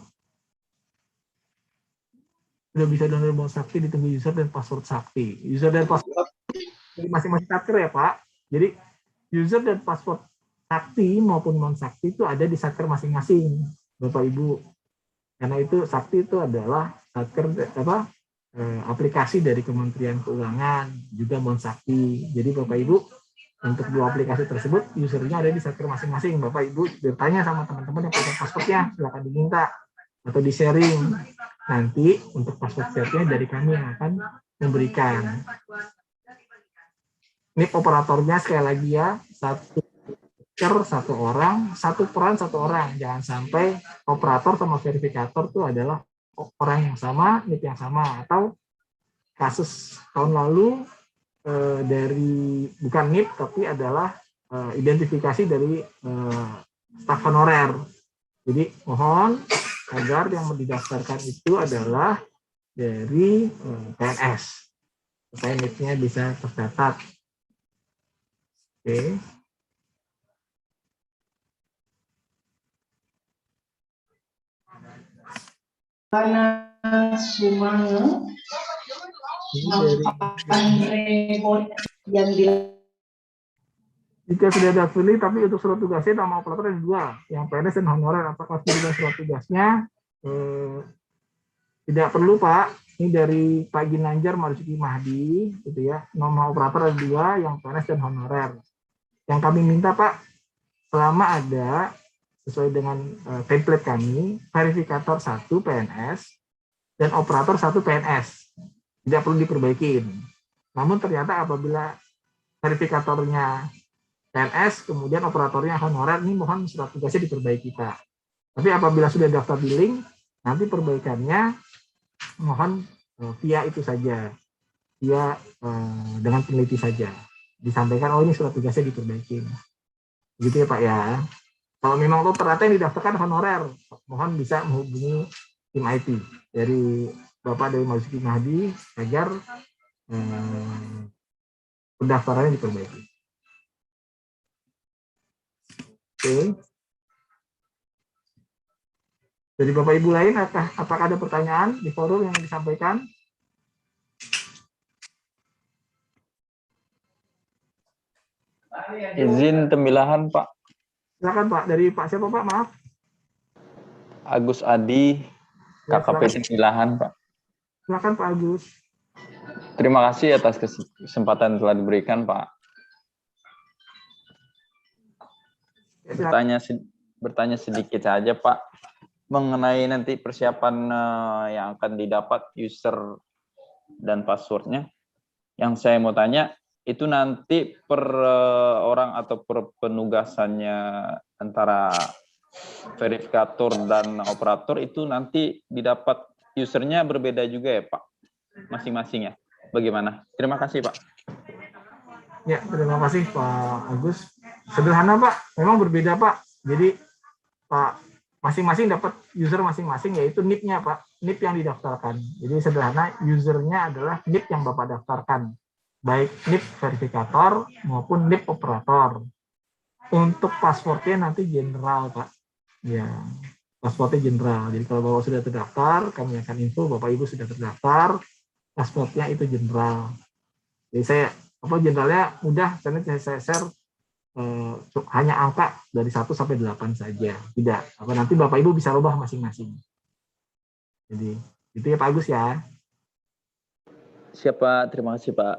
Sudah bisa download Mon Sakti, ditunggu user dan password Sakti. User dan password masing-masing Satker ya Pak. Jadi user dan password Sakti maupun Mon Sakti itu ada di Satker masing-masing, Bapak Ibu. Karena itu Sakti itu adalah Satker aplikasi dari Kementerian Keuangan, juga Mon Sakti. Jadi Bapak Ibu, untuk dua aplikasi tersebut usernya ada di Satker masing-masing. Bapak Ibu bertanya sama teman-teman yang punya passwordnya, silakan diminta atau di-sharing. Nanti untuk password setnya dari kami yang akan memberikan. Ini operatornya sekali lagi ya, satu orang, satu peran satu orang. Jangan sampai operator sama verifikator itu adalah orang yang sama, NIP yang sama. Atau kasus tahun lalu dari bukan NIP tapi adalah identifikasi dari staf honorer. Jadi mohon agar yang didaftarkan itu adalah dari PNS supaya NIP-nya bisa tercatat. Oke. Karena Sumange yang jika sudah ada pilih, tapi untuk surat tugasnya nama operator ada dua, yang PNS dan honorer. Apakah sudah surat tugasnya? Tidak perlu Pak. Ini dari Pak Ginanjar Marzuki Mahdi, gitu ya. Nama operator ada dua, yang PNS dan honorer. Yang kami minta Pak, selama ada sesuai dengan template kami, verifikator 1 PNS dan operator 1 PNS. Tidak perlu diperbaikin. Namun ternyata apabila verifikatornya PNS, kemudian operatornya honorer, ini mohon surat tugasnya diperbaiki Pak. Tapi apabila sudah daftar billing, nanti perbaikannya mohon via itu saja, via dengan peneliti saja. Disampaikan, oh ini surat tugasnya diperbaiki. Begitu ya Pak ya. Kalau memang ternyata yang didaftarkan honorer, mohon bisa menghubungi tim IT dari Bapak dari Marzuki Mahdi agar pendaftarannya diperbaiki. Oke. Dari Bapak Ibu lain, apakah ada pertanyaan di forum yang disampaikan? Izin tembilahan Pak. Silakan Pak. Dari Pak siapa Pak? Maaf. Agus Adi, KKP Tembilahan Pak. Silakan Pak Agus. Terima kasih atas kesempatan yang telah diberikan Pak. Bertanya sedikit saja Pak, mengenai nanti persiapan yang akan didapat user dan passwordnya. Yang saya mau tanya, itu nanti per orang atau per penugasannya antara verifikator dan operator itu nanti didapat usernya berbeda juga ya Pak? Masing-masing ya? Bagaimana? Terima kasih Pak. Ya, terima kasih Pak Agus. Sederhana Pak, memang berbeda Pak. Jadi Pak, masing-masing dapat user masing-masing, yaitu NIP-nya Pak, NIP yang didaftarkan. Jadi sederhana, usernya adalah NIP yang Bapak daftarkan, baik NIP verifikator maupun NIP operator. Untuk passwordnya nanti general Pak, ya passwordnya general. Jadi kalau Bapak sudah terdaftar, kami akan info Bapak Ibu sudah terdaftar, passwordnya itu general. Jadi saya generalnya mudah, karena saya share hanya angka dari 1 sampai 8 saja. Tidak, nanti Bapak Ibu bisa rubah masing-masing. Jadi, itu ya Pak Agus ya. Siapa? Terima kasih Pak.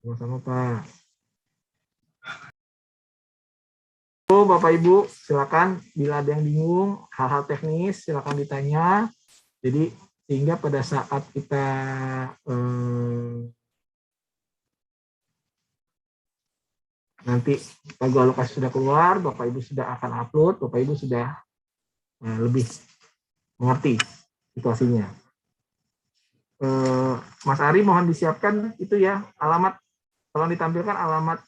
Sama-sama Pak. Bapak Ibu, silakan bila ada yang bingung, hal-hal teknis silakan ditanya. Jadi sehingga pada saat kita nanti pagu alokasi sudah keluar, Bapak Ibu sudah akan upload, Bapak Ibu sudah lebih mengerti situasinya. Mas Ari mohon disiapkan itu ya, alamat, tolong ditampilkan alamat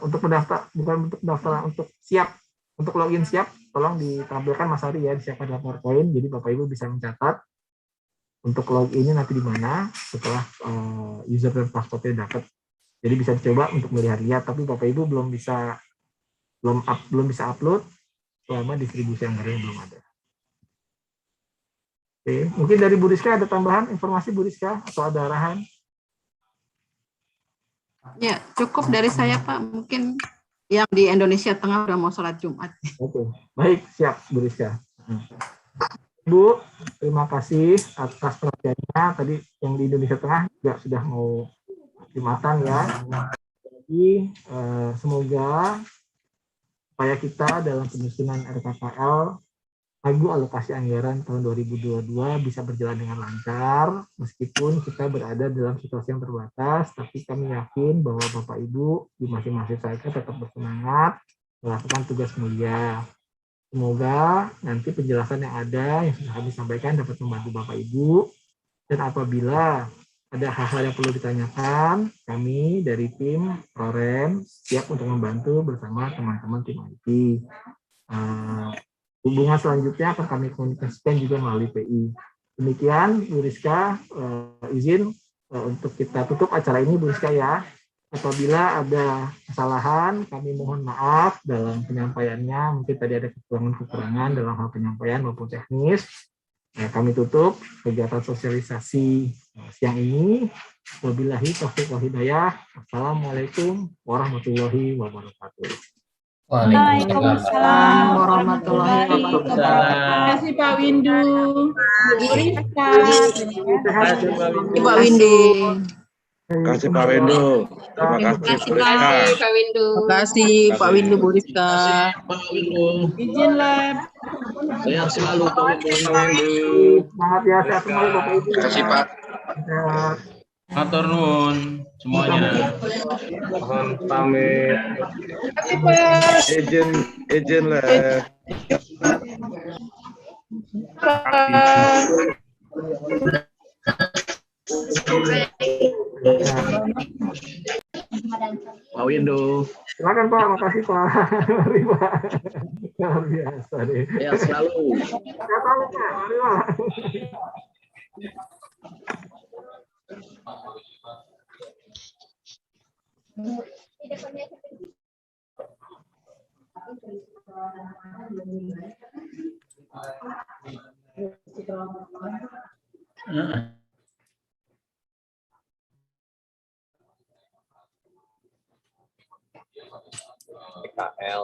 untuk pendaftar, bukan untuk pendaftaran, untuk siap, untuk login siap, tolong ditampilkan Mas Ari ya, disiapkan dalam PowerPoint, jadi Bapak Ibu bisa mencatat untuk loginnya nanti di mana setelah user dan passwordnya dapat. Jadi bisa dicoba untuk melihat-lihat, tapi Bapak Ibu belum bisa upload selama distribusi anggarannya belum ada. Oke, mungkin dari Bu Rizka ada tambahan informasi Bu Rizka atau ada arahan? Ya, cukup dari saya Pak. Mungkin yang di Indonesia Tengah udah mau sholat Jumat. Oke, baik, siap Bu Rizka. Bu, terima kasih atas perhatiannya. Tadi yang di Indonesia Tengah juga sudah mau Jumatan ya. Jadi semoga upaya kita dalam penyusunan RKKL pagu alokasi anggaran tahun 2022 bisa berjalan dengan lancar, meskipun kita berada dalam situasi yang terbatas, tapi kami yakin bahwa Bapak Ibu di masing-masing saya tetap bersemangat melakukan tugas mulia. Semoga nanti penjelasan yang ada yang sudah kami sampaikan dapat membantu Bapak Ibu, dan apabila ada hal-hal yang perlu ditanyakan, kami dari tim Prorem siap untuk membantu bersama teman-teman tim IT. Hubungan selanjutnya akan kami komunikasikan juga melalui PI. Demikian, Bu Rizka, izin untuk kita tutup acara ini, Bu Rizka ya. Apabila ada kesalahan, kami mohon maaf dalam penyampaiannya. Mungkin tadi ada kekurangan-kekurangan dalam hal penyampaian maupun teknis. Kami tutup kegiatan sosialisasi siang ini. Wabillahi taufiq wal hidayah. Assalamualaikum warahmatullahi wabarakatuh. Waalaikumsalam warahmatullahi wabarakatuh. Terima kasih Pak Windu. Bu Rizka. Terima kasih Pak Windu. Terima kasih Pak Windu. Terima kasih Bu Rizka. Pak Windu. Terima kasih Pak Windu, Bu Rizka. Izin lab. Saya selalu Pak Windu. Semangat ya, sehat semuanya Bapak Ibu. Terima kasih Pak. Matur nuwun semuanya. Mohon pamit. Izin lah. Pak Windu. Silakan Pak, makasih Pak. Mari Pak. Luar biasa deh. Ya selalu. Sehat selalu Pak. Mari Pak. PKL